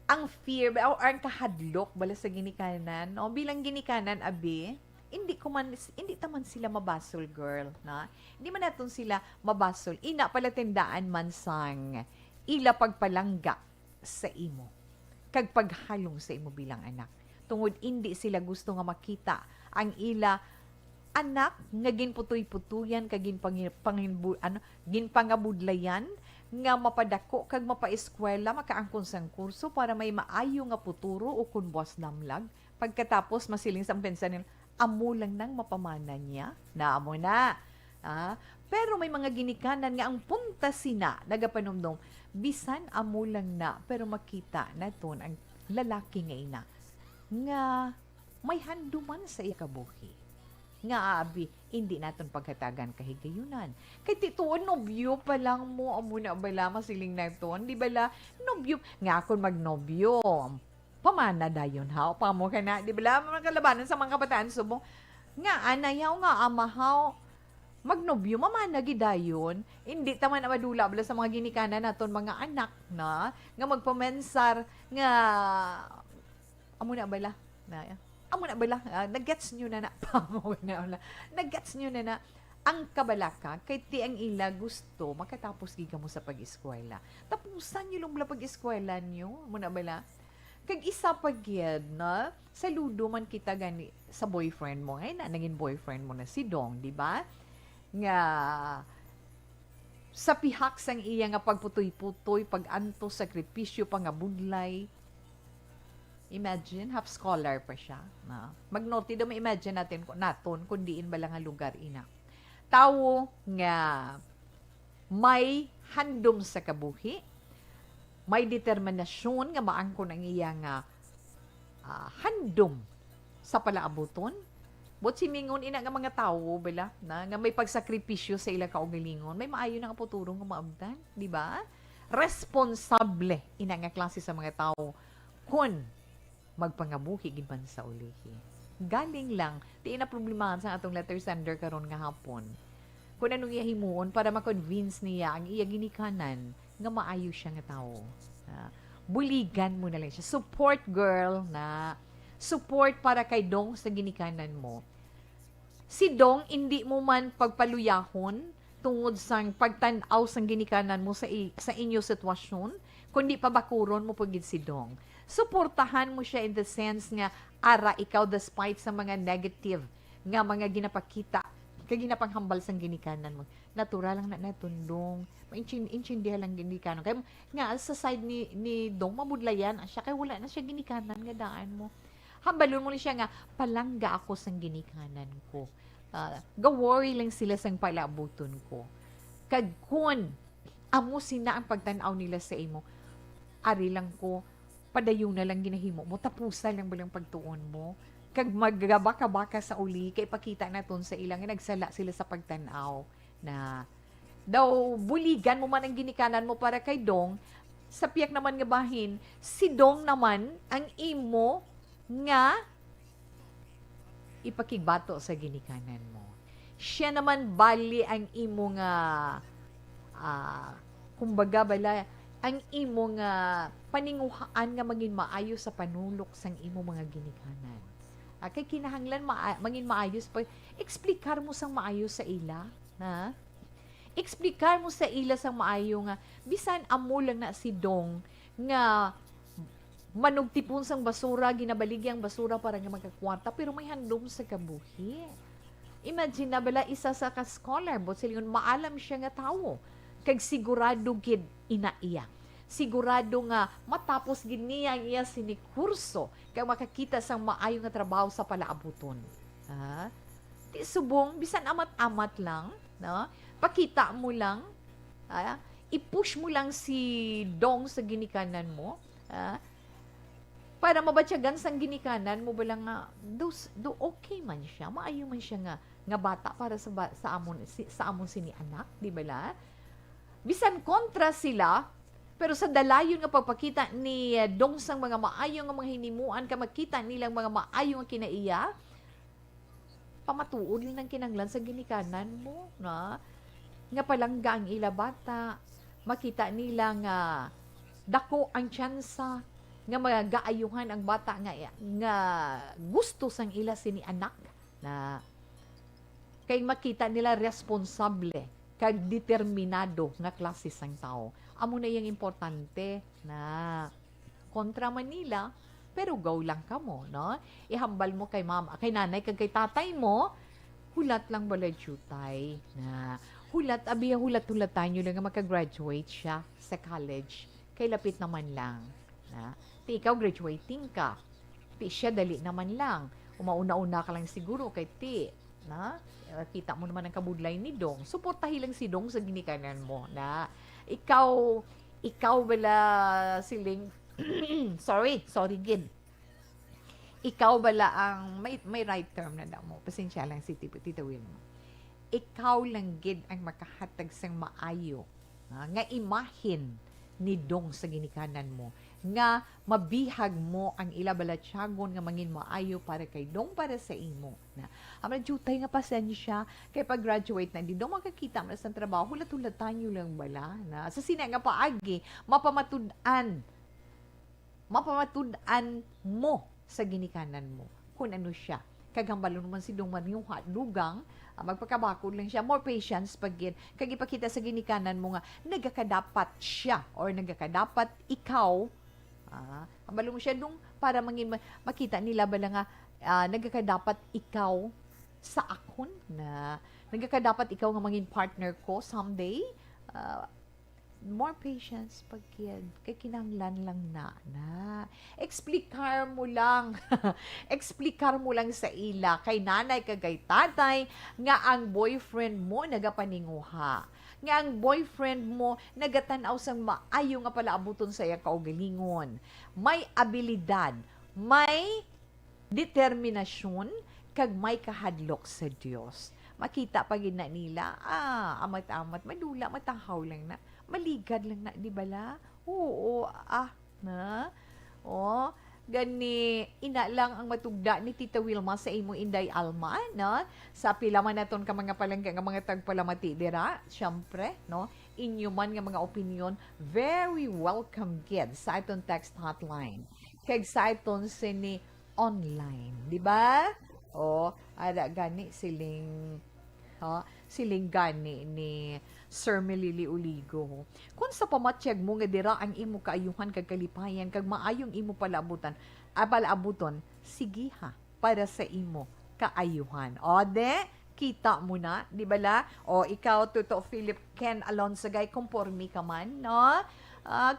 Ang fear o ang kahadlok bala sa ginikanan, no? Bilang ginikanan abi, hindi taman sila mabasol, girl, na. Hindi man naton sila mabasol. Ina pala tindaan man sang ila pagpalangga sa imo. Kag paghalong sa imo bilang anak. Tungod hindi sila gusto nga makita ang ila anak nga ginputoy-putuyan kag ginpangabudlayan nga mapadako kag mapaeskwela makaangkon sang kurso para may maayo nga futuro o kun buwas lamlag. Pagkatapos masiling sang pensa nila, amo lang nang mapamana niya, naamo na. Pero may mga ginikanan nga ang punta sina, nagapanumdom, bisan amo lang na, pero makita naton ang lalaki nga ina, nga may handuman sa iya kabuhi. Nga abi, hindi naton pagkatagan kahigayunan. Kay tituon, nobyo pa lang mo, amo na bala, masiling na iton, di bala, nobyo, nga akong magnobyo, pamana dayon ha, pamo ka na, di bala, mga kalabanan sa mga kabataan subong, nga anayaw nga amahaw, magnobyo, mamana gidayon, hindi taman na madula bala sa mga ginikanan naton mga anak na, nga magpamensar, nga, amo na bala, nag-gets nyo na nag-gets nyo na ang kabalaka, kay ti ang ila gusto, makatapos giga mo sa pag-eskwela. Tapusan nyo lang bala pag-eskwela nyo, muna bala. Kag isa pagyad na, saludo man kita gani sa boyfriend mo. Ngayon na, naging boyfriend mo na si Dong, di ba? Nga, sa pihak sang iya nga pagputoy-putoy, pag-anto, sakripisyo, pangabudlay. Imagine, half scholar pa siya. Na. Magnorte daw, ma-imagine natin kung diin ba lang ang lugar ina. Tao nga may handom sa kabuhi, may determinasyon nga maangkon ang iya nga handom sa palaabuton. But si Mingon ina nga mga tao bala na nga may pagsakripisyo sa ilang kaugalingon, may maayo na nga puturo nga maabdan, di ba? Responsable ina nga klase sa mga tao kun magpangabuhi gid man sa ulihi. Galing lang di na problemahan sa atong letter sender karon nga hapon. Kung anong iya himuon para ma-convince niya ang iya ginikanan nga maayo siya nga tao. Buligan mo na lang siya. Support, girl, na support para kay Dong sa ginikanan mo. Si Dong, hindi mo man pagpaluyahon tungod sang pagtanaw sang ginikanan mo sa inyo sitwasyon, kundi pabakuron mo pagid si Dong. Suportahan mo siya in the sense nga ara ikaw despite sa mga negative nga mga ginapakita kay ginapanghambal sang ginikanan mo. Natural lang na natundong. Maintindihan lang ginikanan. Kaya nga sa side ni Dong mabudlayan siya kay wala na siya ginikanan nga daan mo. Hambalon mo siya nga palangga ako sang ginikanan ko. Ga-worry lang sila sang palabuton ko. Kag kun amo sina ang pagtanaw nila sa imo, ari lang ko padayon na lang ginahimo mo, tapusan lang balang pagtuon mo. Kag maggabaka-baka sa uli, kay pakita naton sa ilang nagsala sila sa pagtanaw na daw buligan mo man ang ginikanan mo para kay Dong, sa piyak naman nga bahin, si Dong naman ang imo nga ipakigbato sa ginikanan mo. Siya naman bali ang imo nga kumbaga bala ang imo nga paninguhaan nga maging maayo sa panulok sang imo mga ginikanan. Kay kinahanglan maging maayos pa eksplikar mo sang maayo sa ila, ha? Eksplikar mo sa ila sang maayo nga bisan amo lang na si Dong nga manugtipon sang basura, ginabaligyang basura para nga magkakwarta, pero may handom sa kabuhi. Imagine na bala isa sa ka-scholar, but sila yun, maalam siya nga tao. Kag sigurado gid inaiya. Sigurado nga matapos gid niya iya sinikurso kag makakita sang maayo nga trabaho sa palaabuton. Di subong, bisan amat-amat lang, no? Pakita mo lang, i-push mo lang si Dong sa ginikanan mo, para mabatyagan sang ginikanan mo bala nga do okay man siya, maayo man siya nga bata para sa amon sini anak, di bala? Bisan kontra sila, pero sa dalayon nga pagpakita ni Dong sang mga maayo nga mga hinimuan, ka makita nilang mga maayo nga kinaiya, pamatuod lang ng kinanglan sa ginikanan mo, na nga palangga ang ila bata, makita nila nga dako ang tsansa nga magaayuhan ang bata nga gusto sang ila sini anak, na kay makita nila responsable kag determinado nga klase sang tao. Amo na yung importante na kontra Manila, pero go lang ka mo, no? Ihambal mo kay mama, kay nanay, kag kay tatay mo, hulat lang balay jutay na hulat nyo lang nga makagraduate siya sa college. Kay lapit naman lang na ti ikaw graduating ka. Ti siya dali naman lang. Umauna-una ka lang siguro kay ti na kita mo naman ang kabudlay ni Dong. Suportahi lang si Dong sa ginikanan mo na ikaw bala siling sorry gid. Ikaw bala ang may right term na daw mo. Pasensya lang si Tita Wilma. Ikaw lang gid ang makahatag sang maayo nga imahin ni Dong sa ginikanan mo, nga mabihag mo ang ilabalatsagon nga mangin maayo para kay Dong, para sa imo. Na amra jutay nga pasensya kay pag-graduate na di Dong makakita mo sa trabaho, hulat-hulatan nyo lang bala na sa sina nga paagi mapamatudan mo sa ginikanan mo kung ano siya. Kagambalo naman si Dong Maniuha dugang, magpakabakod lang siya, more patience pagin, kag ipakita sa ginikanan mo nga nagakadapat siya or nagakadapat ikaw, ambalo mo siya Dong para makita nila bala nga nagakadapat ikaw sa akon, na nagakadapat ikaw nga mangin partner ko someday. More patience pagyan, kay kinanglan lang na explicar mo lang explicar mo lang sa ila kay nanay kagay tatay nga ang boyfriend mo nagapaninguha, nga ang boyfriend mo nagatanaw sang maayo nga pala abuton sa iya kaugalingon, may abilidad, may determinasyon, kag may kahadlok sa Dios. Makita pagid na nila, amat-amat madula matahaw lang na, maligad lang na, di bala? Oo, na. Gani, ina lang ang matugda ni Tita Wilma sa imo Inday Alma, no? Sa pila man naton ka mga palangga nga mga tagpalamati dira, syempre, no? Inyo man nga mga opinion, very welcome gid sa aton text hotline. Kag sa aton sini online, di ba? Ada gani siling gani ni Sir Melili Uligo. Kung sa pamatyag mo nga dira ang imo kaayuhan kag kalipayan kag maayong imo palaabutan, sige ha para sa imo kaayuhan. Kita mo na, di bala? Ikaw Tuto Philip Ken Alonso gay kompormi ka man, no?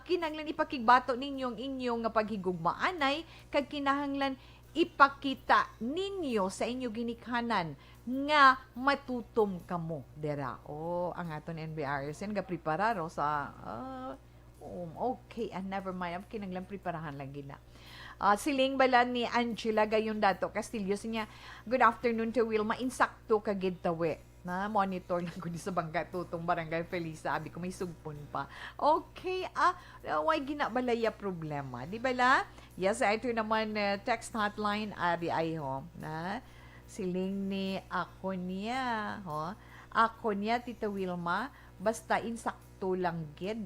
Kinahanglan ipakigbato ninyong inyong nga paghigugmaanay kag kinahanglan ipakita ninyo sa inyo ginikanan nga matutom kamo dera. Ang aton NBRSN nga prepararo sa okay, never mind, kinanglan preparahan lang gina. Siling bala ni Angela gayon dato Castillo niya, good afternoon to Wilma, insakto ka gid tawe na monitor lang ko di sa bangka tutong Barangay Felisa, abi ko may sugpon pa. Okay, why ginabalaya problema, di bala? Yes, ito naman text hotline ari ay na siling ni ako niya, Tita Wilma, basta insakto lang gid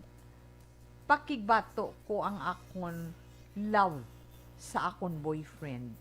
pakigbato ko ang akon love sa akon boyfriend.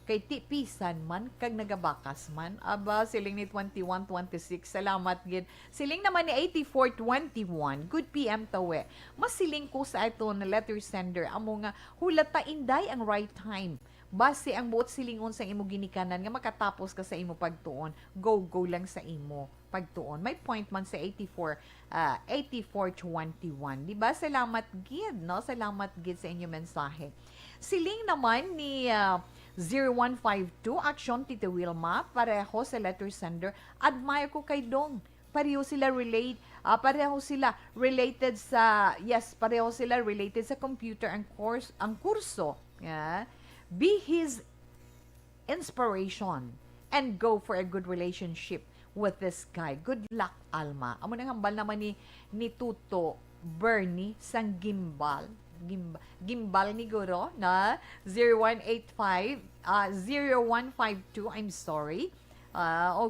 Kay tipisan man, kag nagabakas man. Siling ni 2126, salamat gid. Siling naman ni 8421, good PM tawe. Mas siling ko sa ito na letter sender, amo nga hulata inday ang right time. Base ang buot silingon sa imo ginikanan nga makatapos ka sa imo pagtuon, go lang sa imo pagtuon. May point man sa 8421, di ba? Salamat gid, no? Salamat gid sa inyo mensahe. Siling naman ni 0152, Aksyon Tita Wilma, pareho sa letter sender. Admire ko kay Dong. Pareho sila related sa, pareho sila related sa computer ang kurso. Yeah. Be his inspiration and go for a good relationship with this guy. Good luck, Alma. Amo nang hambal naman ni Tuto Bernie sang Gimbal ni Guro na 0152, I'm sorry.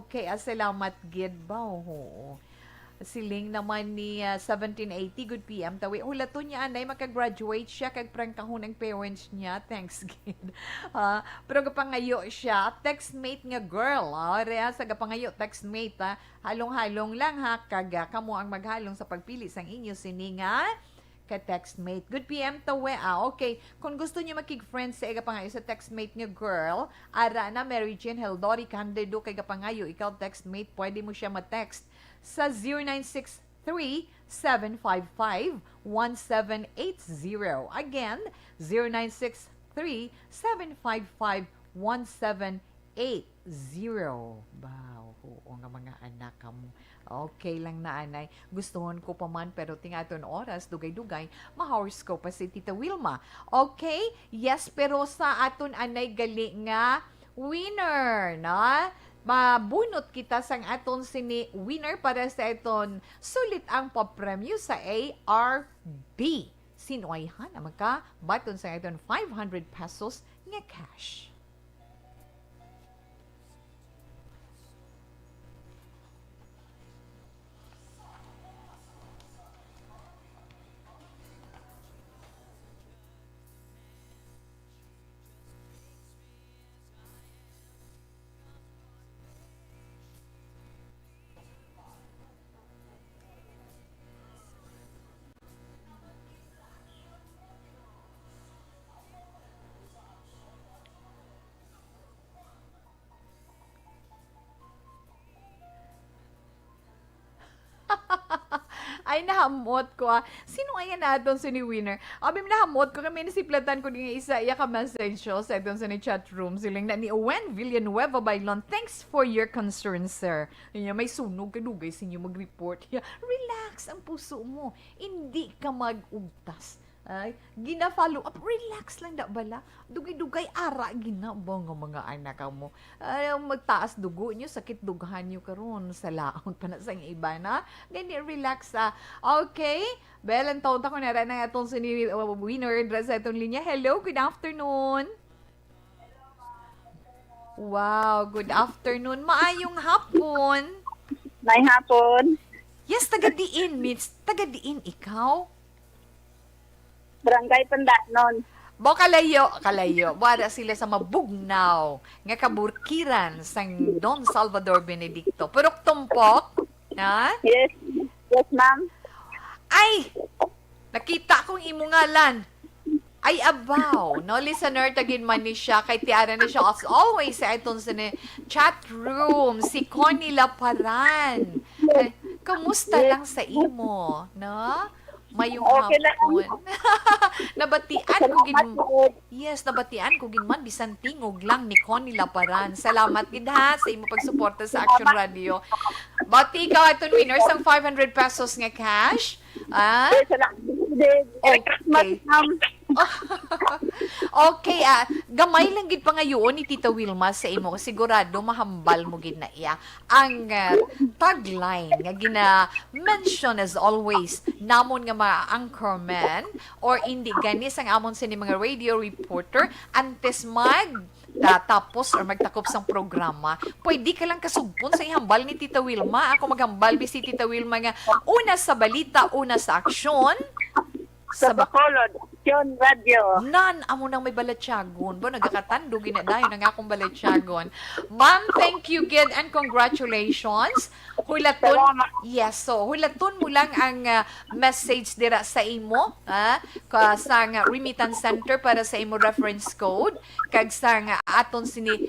Okay, salamat gid ba? Oo. Siling naman ni 1780, good PM. Tawi, hulaton niya anay, makagraduate siya, kag prangkahon ang parents niya. Thanks, gid. Pero gapangayo siya, textmate nga girl. Rea sa gapangayo, textmate. Halong-halong lang ha, kaga kamo ang maghalong sa pagpili sang inyo sininga ka-textmate. Good PM tawe. Okay. Kung gusto niyo makig-friends sa igapangayo sa textmate niyo girl, ara na Mary Jane Heldori Candido kay gapangayo, ikaw textmate, pwede mo siya ma-text sa 0963-755-1780. Again, 0963-755-1780. Wow. Oo nga mga anak mo. Okay lang na anay. Gustuhon ko pa man pero tingaton oras, dugay-dugay, ma-horse ko pa si Tita Wilma. Okay? Yes, pero sa aton anay gali nga winner, na? Mabunot kita sang aton sini winner para sa aton sulit ang papremyo sa ARB. Sinuayhan na magka baton sa aton 500 pesos nga cash. Ay, nahamot ko. Sino ayan natin si ni winner? Abim nahamot ko kami nasiplatan ko din isa iya ka message sa itong sa ni chat room. Siling na ni Owen Villanueva Bailon. Thanks for your concern, sir. May sunog kadugay sa inyo mag-report. Relax ang puso mo. Hindi ka mag-ugtas. Ay, gina-follow up. Relax lang da bala. Dugay-dugay ara ginabang nga mga anak mo. Magtaas dugo nyo, sakit dughan nyo karon sa laon pa na sa iba na. Ganyan, relax Okay. Belan taon ta ko na rin ang atong sini winner dress sa itong linya. Hello, good afternoon. Wow, good afternoon. Maayong hapon. May hapon. Yes, taga-diin, Mitch. Taga-diin ikaw. Barangay Pandanon. Bo kalayo. Wala sila sa mabugnaw nga kaburkiran sang Don Salvador Benedicto. Purok tumpok, na? Yes. Yes, ma'am. Ay! Nakita kong imungalan. Ay, abaw. No, listener, tagin man ni siya. Kay tiara ni siya as always sa itong sa chat room. Si Connie Laparan. Kamusta lang sa imo? No? Mayong Okay lang. hapon. Nabatian ko nabatian ko ginman bisan tingog lang ni Connie Laparan. Salamat gid ha sa imo pagsuporta sa Action Radio. Bati ikaw aton winner sang 500 pesos nga cash. Okay. Okay, gamay lang gid pa ngayon ni Tita Wilma sa imo. Sigurado mahambal mo gid na iya. Ang tagline nga gina-mention as always namon nga mga anchorman or hindi ganis ang amon sa mga radio reporter antes tapos or magtakop sang programa, pwede ka lang kasugpon sa ihambal ni Tita Wilma. Ako maghambal si Tita Wilma nga una sa balita, una sa aksyon, Sa Bacolod, Action Radio. Nan, amo nang may balatsyagon. Bo, nagkakatando, ginadayon ang akong balatsyagon. Ma'am, thank you, Gid, and congratulations. Hulaton, yes, so, hulaton mo lang ang message dira sa imo, sa remittance center para sa imo reference code, kag sa aton sini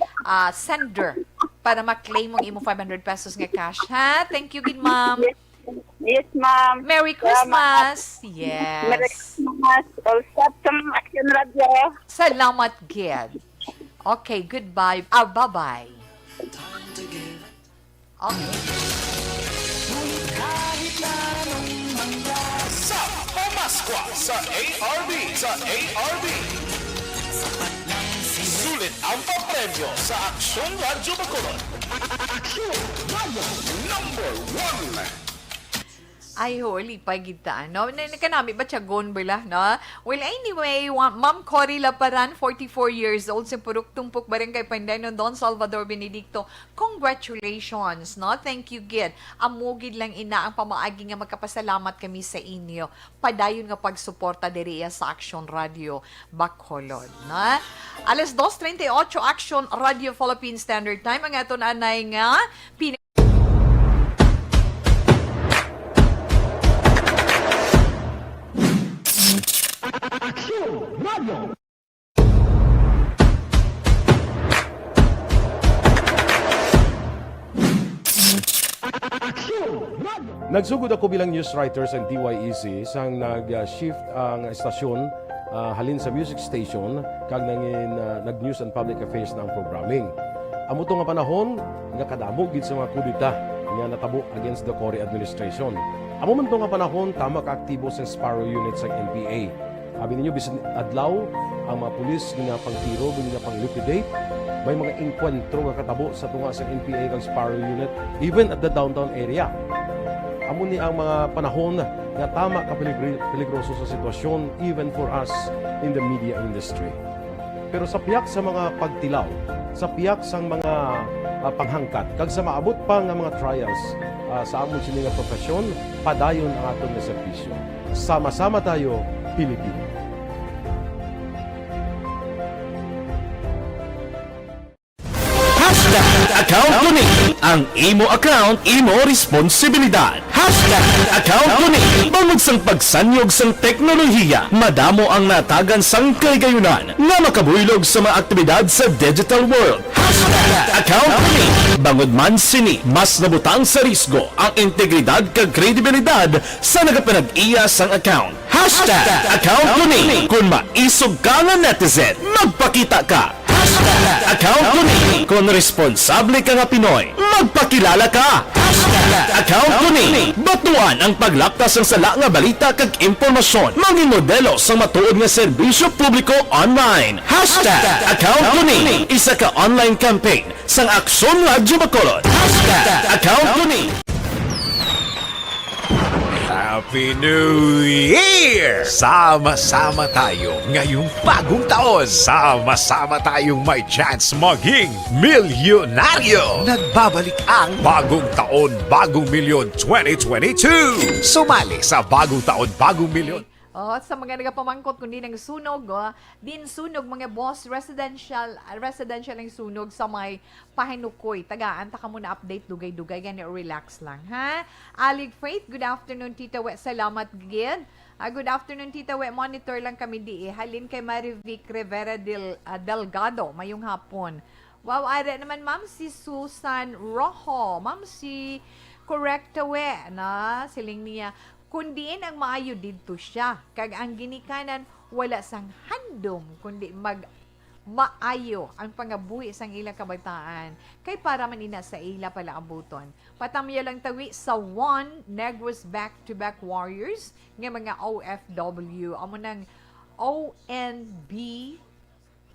sender para ma-claim mong imo 500 pesos nga cash, ha? Thank you, Gid, ma'am. Yes, ma'am. Merry Christmas! Yes. Merry Christmas. All set sa Action Radio. Salamat, Gid. Okay, goodbye. Bye-bye. Okay. Sa Pamasqua sa ARB. Sulit ang papremyo sa Aksyon Radyo Bacolod. Aksyon Radyo number 1. Ay, holy pagita. No? Kanami ba siya gon bala, no? Well, anyway, Ma'am Cory Laparan, 44 years old, sa Purok Tumpok, Barangay Pandanon, Don Salvador Benedicto. Congratulations, no? Thank you, Gid. Amugid lang ina ang pamaagi nga magkapasalamat kami sa inyo. Padayon nga pagsuporta diriya sa Action Radio Bacolod, no? Alas 2:38, Action Radio Philippine Standard Time. Ang aton anay nga, Nagsugod ako bilang news writers and DYEC sang nag-shift ang estasyon halin sa music station kag nangin nag-news and public affairs na ang programming. Amo to nga panahon nga kadamo gid sa mga kudita nga natabo against the Cory administration. Amo man to nga panahon tama ka aktibo sa Sparrow unit sa NPA. Abi ninyo bisan adlaw ang mga pulis nga pangtiro nga pang-liquidate. May mga enkwentro nga katabo sa tunga sa NPA kag Sparrow unit even at the downtown area. Amo ni ang mga panahon nga tama ka peligroso sa sitwasyon even for us in the media industry. Pero sa piyak sa mga pagtilaw, sa piyak sa mga panghangkat, kag sa maabot pa nga mga trials sa amon sini nga profesyon, padayon ang aton nga serbisyo. Sama-sama tayo, Pilipino. Account Kuning. Ang imo account, imo responsibilidad. Account Kuning. Bangod sang pagsanyog sang teknolohiya, madamo ang natagan sang kaygayunan nga makabuylog sa mga aktibidad sa digital world. Account Kuning. Bangod man sini, mas nabutang sa risgo ang integridad kag kredibilidad sa nagapanag-iya sang account. Account Kuning. Kung maisog ka nga netizen, magpakita ka. Account Kuning. Kung responsable ka nga Pinoy, magpakilala ka. Account Kuning. Batuan ang paglaktas ng sala nga balita kag impormasyon. Maging modelo sa matuod nga serbisyo publiko online. Account Kuning. Isa ka online campaign sang Aksyon Radyo Bacolod. Account Kuning. Happy New Year! Sama-sama tayo ngayong bagong taon. Sama-sama tayong may chance maging milyonaryo. Nagbabalik ang Bagong Taon, Bagong Milyon 2022. Sumali sa Bagong Taon, Bagong Milyon. Sa mga nagapamangkot kundi ng sunog, din sunog mga boss residential ang sunog sa may Pahinukoy. Tagaan ta ka muna update dugay-dugay gani relax lang ha. Alig Faith, good afternoon Tita We. Salamat gid. Good afternoon Tita We. Monitor lang kami di halin kay Marivic Rivera Delgado mayong hapon. Wow, ara naman ma'am si Susan Rojo, ma'am si Correct We na siling niya kundiin ang maayo didto siya. Kag ang ginikanan, wala sang handom, kundi maayo ang pangabuhi sang ilang kabataan. Kay para man ina sa ila pala abuton. Patamya lang tawi sa One Negros Back-to-Back Warriors, nga mga OFW. Amo ng ONB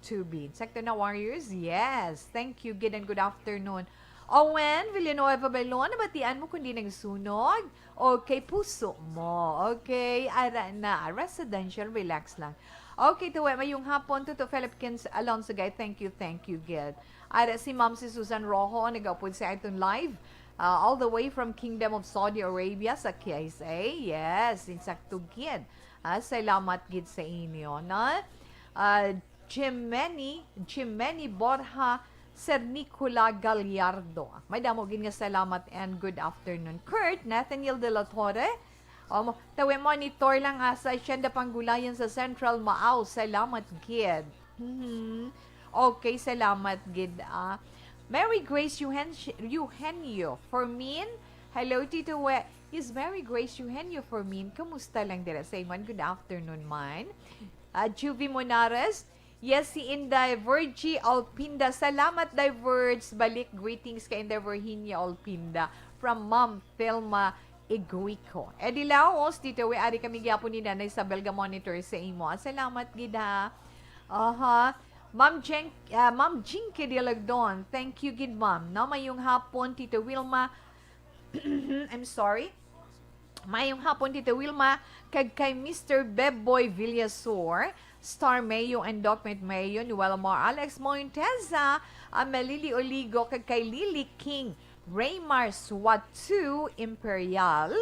to be. Sakto na Warriors? Yes. Thank you. Good and good afternoon. Owen Villanueva Belon, nabatian mo kundi ng sunog? Okay, puso mo. Okay, ara na. Residential, relax lang. Okay, tuwa, mayong hapon to Philippines Alonso Guy. Thank you, Gid. Ara si Ma'am si Susan Rojo, nag-upload sa iTunes Live. All the way from Kingdom of Saudi Arabia sa KSA. Yes, insakto Gid. Salamat Gid sa inyo. Na? Jimeni Borja Sir Nicola Gallardo. May damogin nga salamat and good afternoon. Kurt Nathaniel De La Torre. Tawi monitor lang sa Hacienda Panggulayan sa Central Maaw. Salamat, Gid. Okay, salamat, Gid. Mary Grace Eugenio Formin. Hello, Tito We. Is Mary Grace Eugenio Formin. Kamusta lang dira sa iman? Good afternoon, man. Juvie Monares. Yes, si Inday Virgie Alpinda. Salamat, Diverge. Balik greetings kay Inday Virginia Alpinda from Ma'am Thelma Egoico. Edi Laos, dito we ari kami gyapon ni Nanay sa Belga Monitor sa imo. Salamat gid ha. Aha. Ma'am Jinky Dilagdon. Thank you gid ma'am. No, mayong hapon Tito Wilma. I'm sorry. Mayong hapon Tito Wilma kag kay Mr. Beboy Villasor, Star Mayo and Document Mayo, ni Welmar Alex Monteza, Melili Oligo kag kay Lily King, Raymar Swatu Imperial,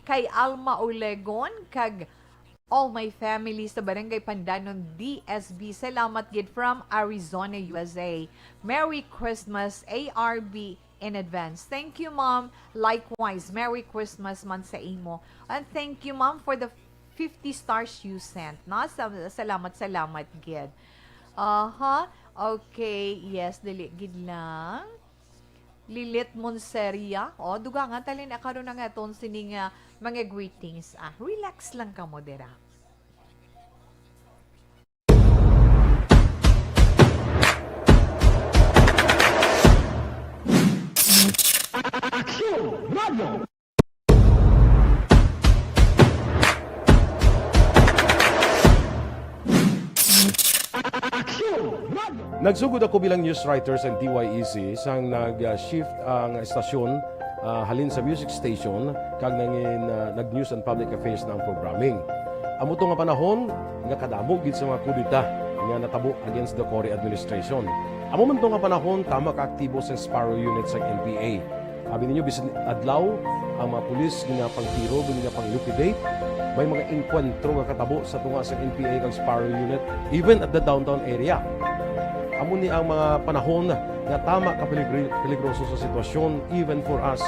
kay Alma Olegon kag all my family sa Barangay Pandanon DSB. Salamat gid from Arizona, USA. Merry Christmas ARB in advance. Thank you, Mom. Likewise, Merry Christmas man sa imo. And thank you, Mom, for the 50 stars you sent. No? Salamat gid. Okay, yes, dili gid lang. Lilit Monseria. O, duga nga, talin akaroon na nga ton sining mga greetings. Relax lang ka mo, dira. Nagsugod ako bilang news writers ng DYEC sang nag-shift ang estasyon halin sa music station kag nangin nag-news and public affairs ng programming. Amo to nga panahon nga kadamo gid sa mga kudita nga natabo against the Cory administration. Amo man to nga panahon tama ka aktibo sa Sparrow unit sa NPA. Abi ninyo bisan adlaw ang mga pulis nga pangtiro nga pang-liquidate, may mga enkwentro nga katabo sa tunga sa NPA kag Sparrow unit even at the downtown area. Amo ni ang mga panahon nga tama ka peligroso sa sitwasyon even for us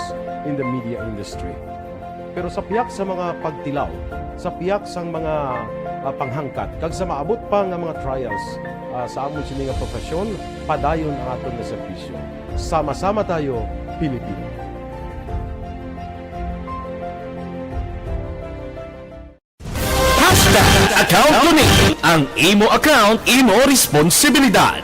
in the media industry. Pero sa piyak sa mga pagtilaw, sa piyak sa mga panghangkat, kag sa maabot pa nga mga trials sa amon sini nga profesyon, padayon ang aton nga serbisyo. Sama-sama tayo, Pilipino. Account Tuni. Ang imo account, imo responsibilidad.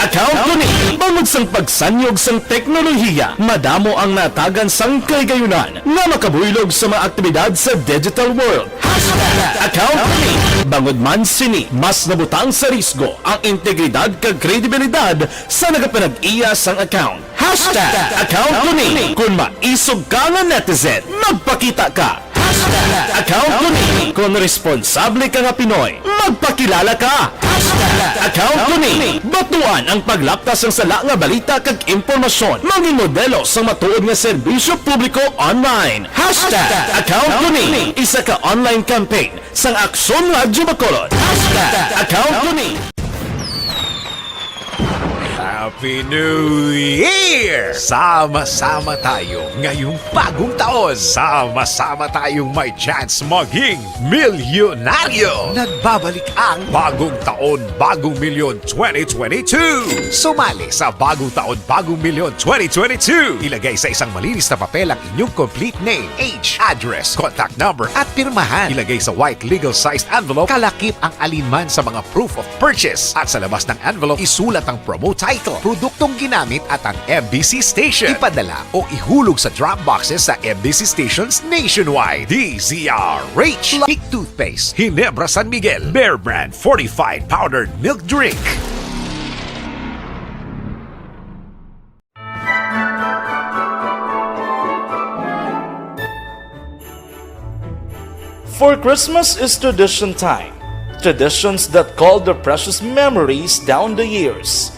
Account Tuni. Bangod sang pagsanyog sang teknolohiya, madamo ang natagan sang kaygayunan na makabuylog sa mga aktibidad sa digital world. Account Tuni. Bangod man sini, mas nabutang sa risgo ang integridad kag kredibilidad sa nagapanag-iya sang account. Account Tuni. Kung maisog ka nga netizen, magpakita ka. Account Tuni. Kung responsable ka nga Pinoy, magpakilala ka. Account Tuni. Batuan ang paglaptas ng sala nga balita kag impormasyon. Maging modelo sa matuod nga serbisyo publiko online. Account Tuni. Isa ka online campaign sang Aksyon Radyo Bacolod. Account Tuni. Happy New Year! Sama-sama tayo ngayong bagong taon. Sama-sama tayong may chance maging milyonaryo. Nagbabalik ang Bagong Taon, Bagong Milyon 2022. Sumali sa Bagong Taon, Bagong Milyon 2022. Ilagay sa isang malinis na papel ang inyong complete name, age, address, contact number at pirmahan. Ilagay sa white legal-sized envelope, kalakip ang alinman sa mga proof of purchase. At sa labas ng envelope, isulat ang promo title, produktong ginamit at ang MBC station. Ipadala o ihulog sa drop boxes sa MBC stations nationwide. DZRH Peak Toothpaste, Ginebra San Miguel, Bear Brand Fortified Powdered Milk Drink. For Christmas is tradition time. Traditions that call the precious memories down the years.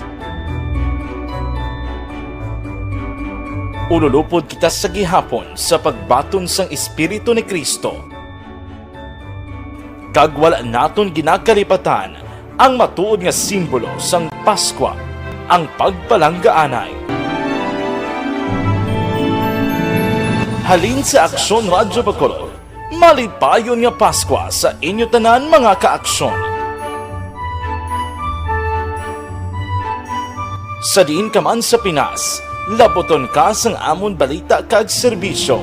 Ululupod kita sa gihapon sa pagbaton sang Espiritu ni Kristo. Kag wala naton ginakalipatan ang matuod nga simbolo sang Paskwa, ang pagpalanggaanay. Halin sa Aksyon Radyo Bacolod, malipayon nga Paskwa sa inyo tanan mga kaaksyon. Sa diin ka man sa Pinas, laboton ka sang amon balita kag serbisyo.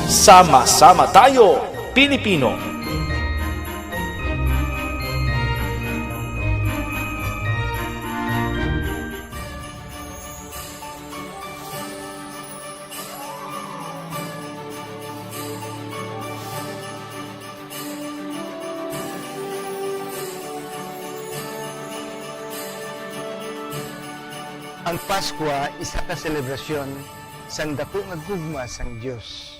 Sama-sama tayo, Pilipino. Ang Pasko isa ka selebrasyon sang dako nga gugma sang Dios.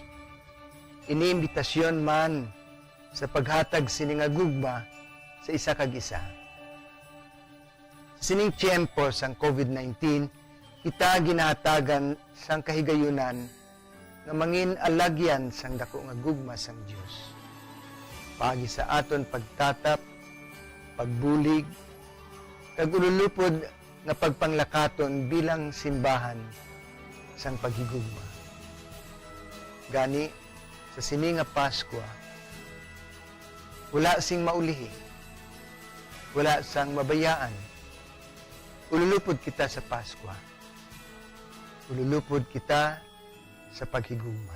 Iniimbitasyon man sa paghatag sini nga gugma sa isa kag isa. Sining tiyempo sang COVID-19, kita ginahatagan sang kahigayunan nga mangin alagyan sang dako nga gugma sang Dios. Pagi sa aton pagtatap, pagbulig, kag ululupod nga pagpanglakaton bilang simbahan sang paghigugma. Gani, sa sini nga Pasko, wala sing maulihi, wala sang mabayaan. Ululupod kita sa Pasko. Ululupod kita sa paghigugma.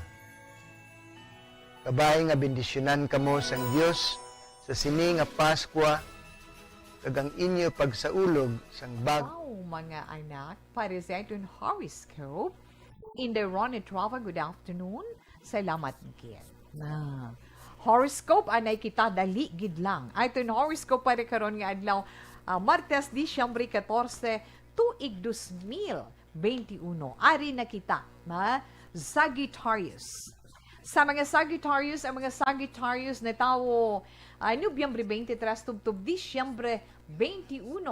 Kabay nga bendisyonan kamo sang Dios sa sini nga Pasko kag ang inyo pagsaulog sang Wow, mga anak, para sa itong horoscope, in the Ronnie Trava, good afternoon. Salamat gid. Na horoscope anay kita dali gid lang. Itong horoscope para karon nga adlaw, Martes, Disyembre 14, tuig 2021. Ari na kita, na Sagittarius. Sa mga Sagittarius, ang mga Sagittarius na tao, Nobyembre 23, tubtub Disyembre 21.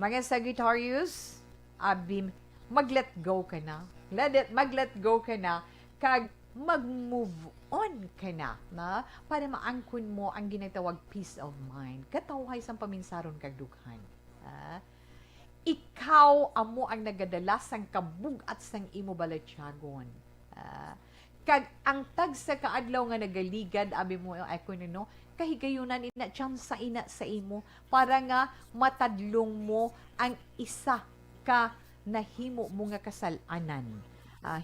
Mga Sagittarius, abim, mag-let go ka na. Mag-let go ka na, kag mag-move on ka na, para maangkon mo ang ginatawag peace of mind. Katawhay sang paminsaron kag dughan. Ikaw amo ang nagadala sang kabug at sang imo balatyagon. Kag ang tag sa kaadlaw nga nagaligad abi mo ako no kahigayunan ina chance ina sa imo para nga matadlong mo ang isa ka nahimo mo nga kasalanan.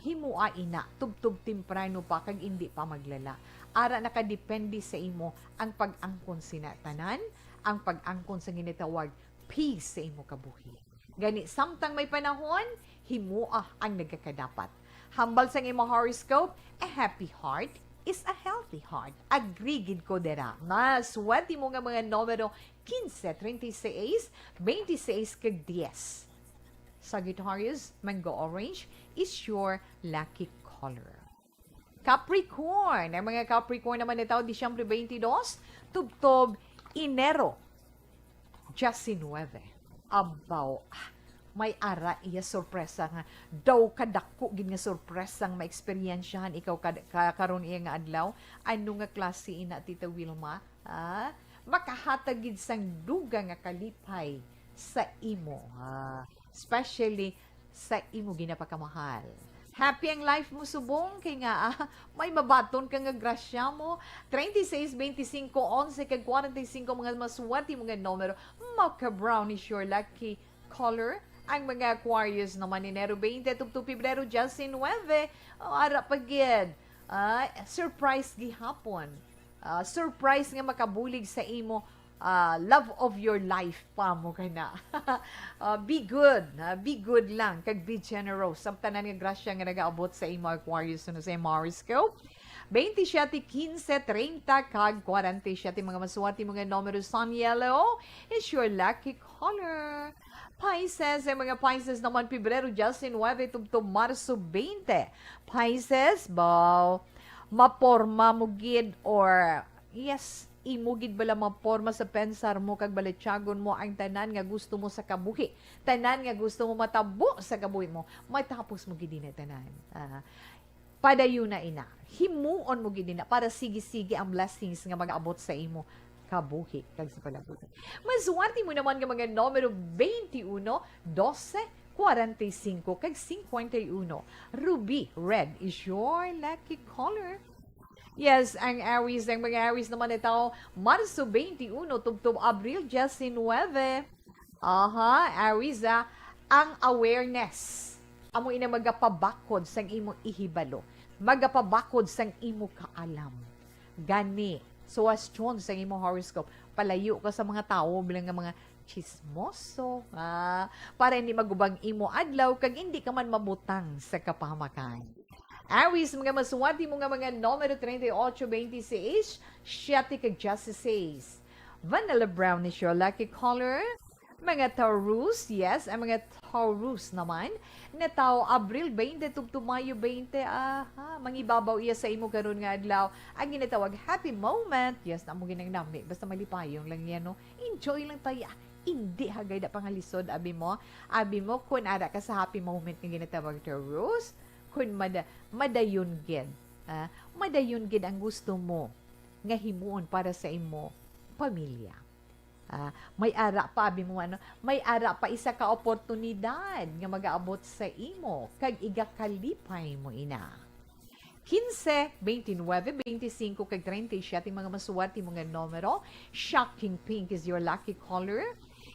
Himua ina tubtub temprano pa kag hindi pa maglala. Ara nakadepende sa imo ang pag-angkon sinatanan, ang pag-angkon sa ginatawag peace sa imo kabuhi. Gani samtang may panahon, himua ang nagakadapat. Hambal sa imo horoscope, a happy heart is a healthy heart. Agree gid ko dera. Swerte mo nga mga numero 15, 36, 26 kag 10. Sagittarius, mango orange is your lucky color. Capricorn, ang mga Capricorn naman na tao, Disyembre 22, tubtob Enero 19. Abaw, may ara iya sorpresa nga daw kadako gid nga sorpresang maeksperiensyahan ikaw karon iya nga adlaw. Ano nga klase ina Tita Wilma? Makahatag gid sang duga nga kalipay sa imo, especially sa imo ginapakamahal. Happy ang life mo subong kay nga may mabaton ka nga grasya mo. 36, 25, 11 kag 45 mga maswerte mga numero. Mocha brown is your lucky color. Ang mga Aquarius naman Enero 20 tubto Pebrero 19. Ara pagid. Surprise gihapon. Surprise nga makabulig sa imo. Love of your life pa mo ka na. Be good lang, kag be generous. Samtanan nga grasya nga nagaabot sa imo Aquarius no sa horoscope. 27, 15, 30, kag 47 mga maswerte mga numero sun yellow is your lucky color. Pisces, ang mga Pisces naman Pebrero 19 tubto Marso 20. Pisces, maporma mo gid or yes, imugid bala maporma sa pensar mo kag baletyagon mo ang tanan nga gusto mo sa kabuhi. Tanan nga gusto mo matabo sa kabuhi mo. Matapos mo gid na tanan. Padayon na ina. Himuon mo gid na para sige-sige ang blessings nga mag-abot sa imo kabuhi kag sa palabutan. Maswerte mo naman nga mga numero 21, 12, 45 kag 51. Ruby red is your lucky color. Yes, ang Aries, ang mga Aries naman ito, Marso 21, tubtub Abril 19. Aries, ang awareness. Amo ina magapabakod sang imo ihibalo. Magapabakod sang imo kaalam. Gani, so astron sang imo horoscope. Palayo ka sa mga tao bilang nga mga chismoso. Para hindi magubang imo adlaw, kag hindi ka man mabutang sa kapahamakan. Aries, mga maswerte mo nga mga numero 38, 26, 7 kag 16. Vanilla brown is your lucky color. Mga Taurus, yes, ang mga Taurus naman, na tao Abril 20 to Mayo 20, mangibabaw iya sa imo karon nga adlaw. Ang ginatawag happy moment, yes, na mo ginang nami, basta malipayong lang yan, no? Enjoy lang tayo. Hindi hagay da pangalisod, abi mo, kung ara ka sa happy moment nga ginatawag Taurus, kung madayon gid, madayon gid ang gusto mo nga himuon para sa imo pamilya. May ara pa abi mo may ara pa isa ka oportunidad nga magaabot sa imo kag igakalipay mo ina. 15, 29, 25 kag 37 mga masuwati mga numero. Shocking pink is your lucky color.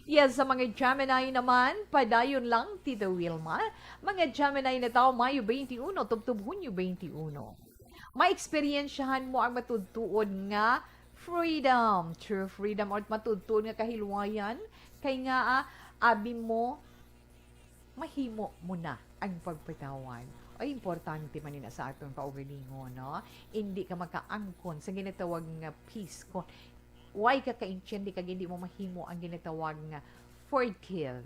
Yes, sa mga Gemini naman, padayon lang, Tita Wilma. Mga Gemini na tao, Mayo 21, tubtub Hunyo 21. Ma-experiensyahan mo ang matudtuod nga freedom, true freedom, or matudtuod nga kahilwayan, kay nga abi mo, mahimo mo na ang pagpatawan. Ay, importante man nila sa atong kaugalingon, no? Hindi ka makaangkon sa ginatawag nga peace. Kung why ka ka-intindi kag hindi mo mahimo ang ginatawag nga forgive.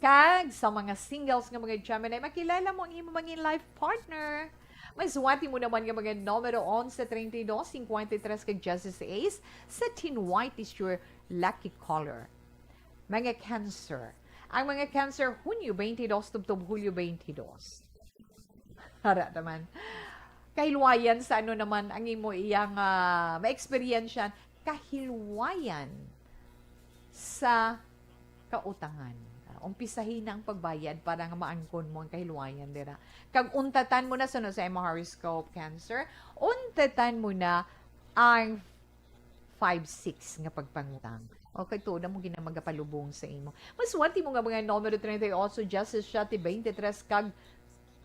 Kag sa mga singles nga mga Gemini, makilala mo ang imo mga life partner. May suwati mo naman nga mga numero 11, 32, 53 kag Justice Ace. Satin white is your lucky color. Mga Cancer. Ang mga Cancer, Hunyo 22, tubtob Hulyo 22. Hara naman. Kahilwayan sa ano naman ang imo iyang ma-experience kahilwayan sa kautangan. Umpisahin na ang pagbayad para nga maangkon mo ang kahilwayan dira. Kag untatan mo na sa imong horoscope, Cancer, untatan mo na ang 5-6 nga pagpangutang. Okay, to na mo ginamagapalubong sa imo. Maswati mo nga mga numero 38, Justice Shati 23 kag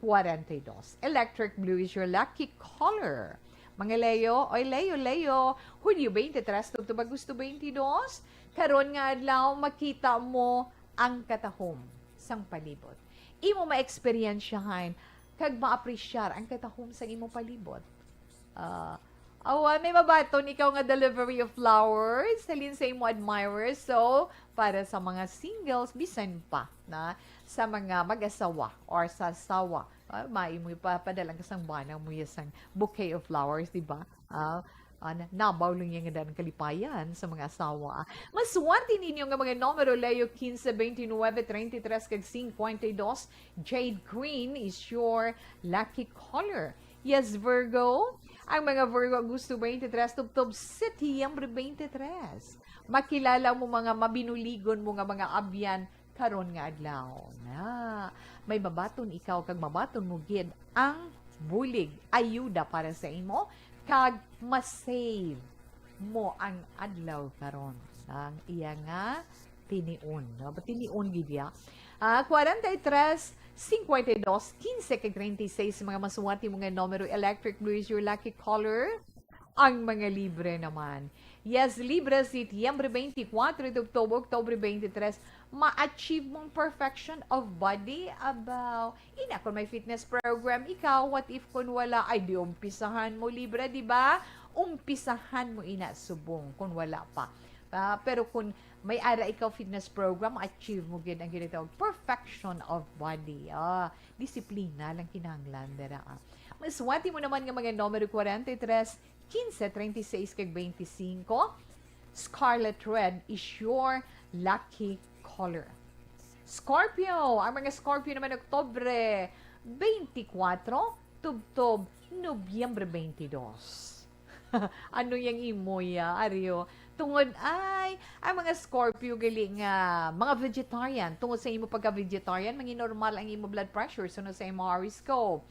42. Electric blue is your lucky color. Mga Leo, Leo, Hunyo 23, tubtub Agosto 22, karon nga adlaw makita mo ang katahom sang palibot. Imo ma-experiensyahan kag ma-apresyar ang katahom sang imo palibot. May mabaton ikaw nga delivery of flowers halin sa imo admirers. So, para sa mga singles, bisan pa na sa mga mag-asawa or sa asawa, maimo ipapadalang kasang bana mo yasang bouquet of flowers, di ba? Nabaw lang yung nga ng kalipayan sa mga asawa. Maswerte ninyo nga mga numero Leo 15, 29, 33, kag 52. Jade green is your lucky color. Yes, Virgo. Ang mga Virgo gusto 23, tubtob Setyembre 23. Makilala mo mga mabinuligon mo nga mga abyan karon nga adlaw. May mabaton ikaw kag mabaton mo gid ang bulig ayuda para sa imo kag ma-save mo ang adlaw karon. Ang iya nga tiniun. Tiniun gid ya. 43, 52, 15 kag 36 mga masuwati mga numero. Electric blue is your lucky color. Ang mga Libre naman. Yes, Libre, Setyembre 24 to October 23, ma-achieve mong perfection of body about, kung may fitness program, ikaw, what if kung wala, ay di umpisahan mo, Libre, di ba? Umpisahan mo subong kung wala pa. Pero kung may ara ikaw fitness program, achieve mo gid ang ginatawag perfection of body. Disiplina lang kinahanglan dira. Maswati mo naman nga mga numero 43, 15, 36 kag 25. Scarlet red is your lucky color. Scorpio, ang mga Scorpio naman Oktubre 24, tubtob Nobyembre 22. Ano yung imoya, Aryo? Tungod ay, ang mga Scorpio gali nga, mga vegetarian, tungod sa imo pagka-vegetarian, mga normal ang imo blood pressure, sunod sa imo horoscope.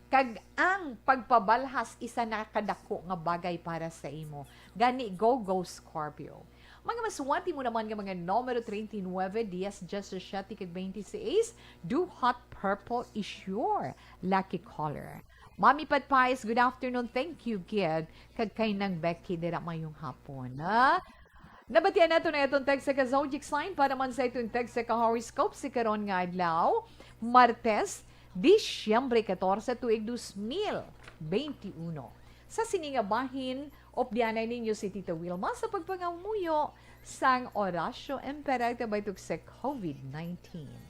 Kag ang pagpabalhas, isa na kadako nga bagay para sa imo. Gani, go Scorpio. Mga masuwati mo naman nga mga numero 39, Dias, Justice Shati, kag 26, Do Hot Purple is your lucky color. Mami Patpais, good afternoon. Thank you, kid. Kag kay nang Becky, dira mayong hapon. Nabatian nato na itong text sa ka-zodiac sign para man sa itong text sa ka-horoscope si karon nga adlaw. Martes, Disyembre 14, tuig 2021. sa siningabahin opdianay ninyo si Tita Wilma sa pagpangamuyo sang orasyo emperata baytog sa COVID-19.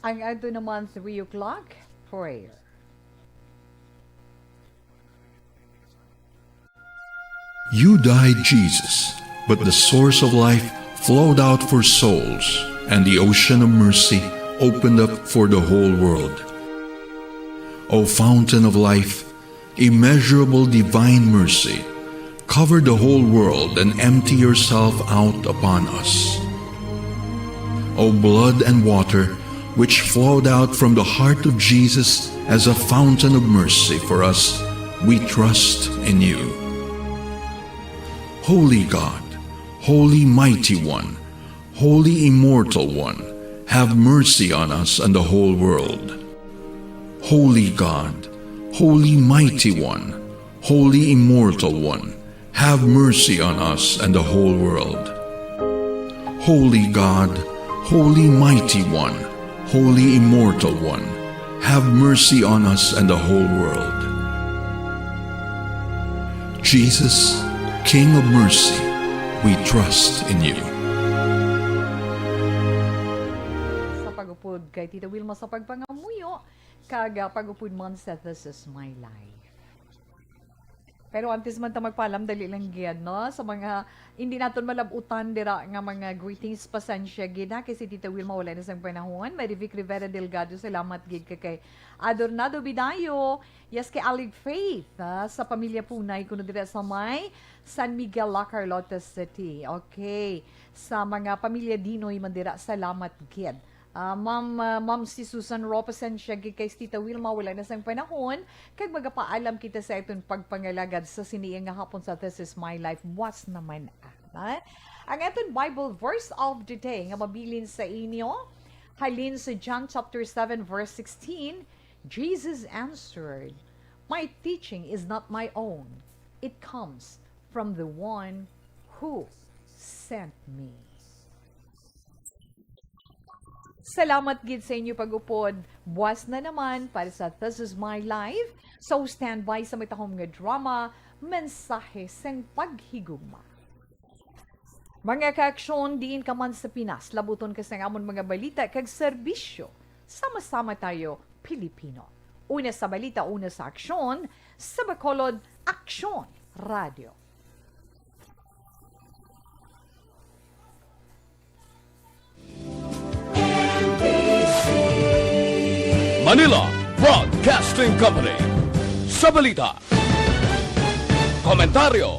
Ang ato naman 3 o'clock, prayer. You died, Jesus, but the source of life flowed out for souls, and the ocean of mercy opened up for the whole world. O fountain of life, immeasurable divine mercy, cover the whole world and empty yourself out upon us. O blood and water, which flowed out from the heart of Jesus as a fountain of mercy for us, we trust in you. Holy God, Holy Mighty One, Holy Immortal One, have mercy on us and the whole world. Holy God, Holy Mighty One, Holy Immortal One, have mercy on us and the whole world. Holy God, Holy Mighty One, Holy Immortal One, have mercy on us and the whole world. Jesus, King of mercy, we trust in you. Sa pagupod kay Tita Wilma sa pagpangamuyo, kaga pagupod man sa This Is My Life. Pero antes man ta magpaalam, dali lang gyud no? Sa mga, hindi naton malabutan dira nga mga greetings, pasensya gid ha, kasi Tita Wilma wala na sang panahon. Marivic Rivera Delgado, salamat gid ka kay Adornado Bidayo, yes kay Alig Faith, sa pamilya Punay, kuno dira sa may San Miguel, La Carlota City. Okay, sa mga pamilya Dinoy Mandira, salamat gid. Ma'am si Susan Ropasan siya kay Tita Wilma wala na sang panahon kag magapaalam kita sa iton pagpangalagad sa siniya nga hapon sa This Is My Life was naman ang iton Bible verse of the day nga mabilin sa inyo halin sa John chapter 7 verse 16. Jesus answered, "My teaching is not my own, it comes from the one who sent me." Salamat gid sa inyo pag-upod. Buwas na naman para sa This Is My Life. So standby sa mitahom nga drama, mensahe sang paghigugma. Mga kaaksyon diin ka man sa Pinas, labuton ka sa amon mga balita kag serbisyo. Sama-sama tayo, Pilipino. Una sa balita, una sa aksyon, sa Bacolod, Aksyon Radio. Manila Broadcasting Company. Sa balita. Komentaryo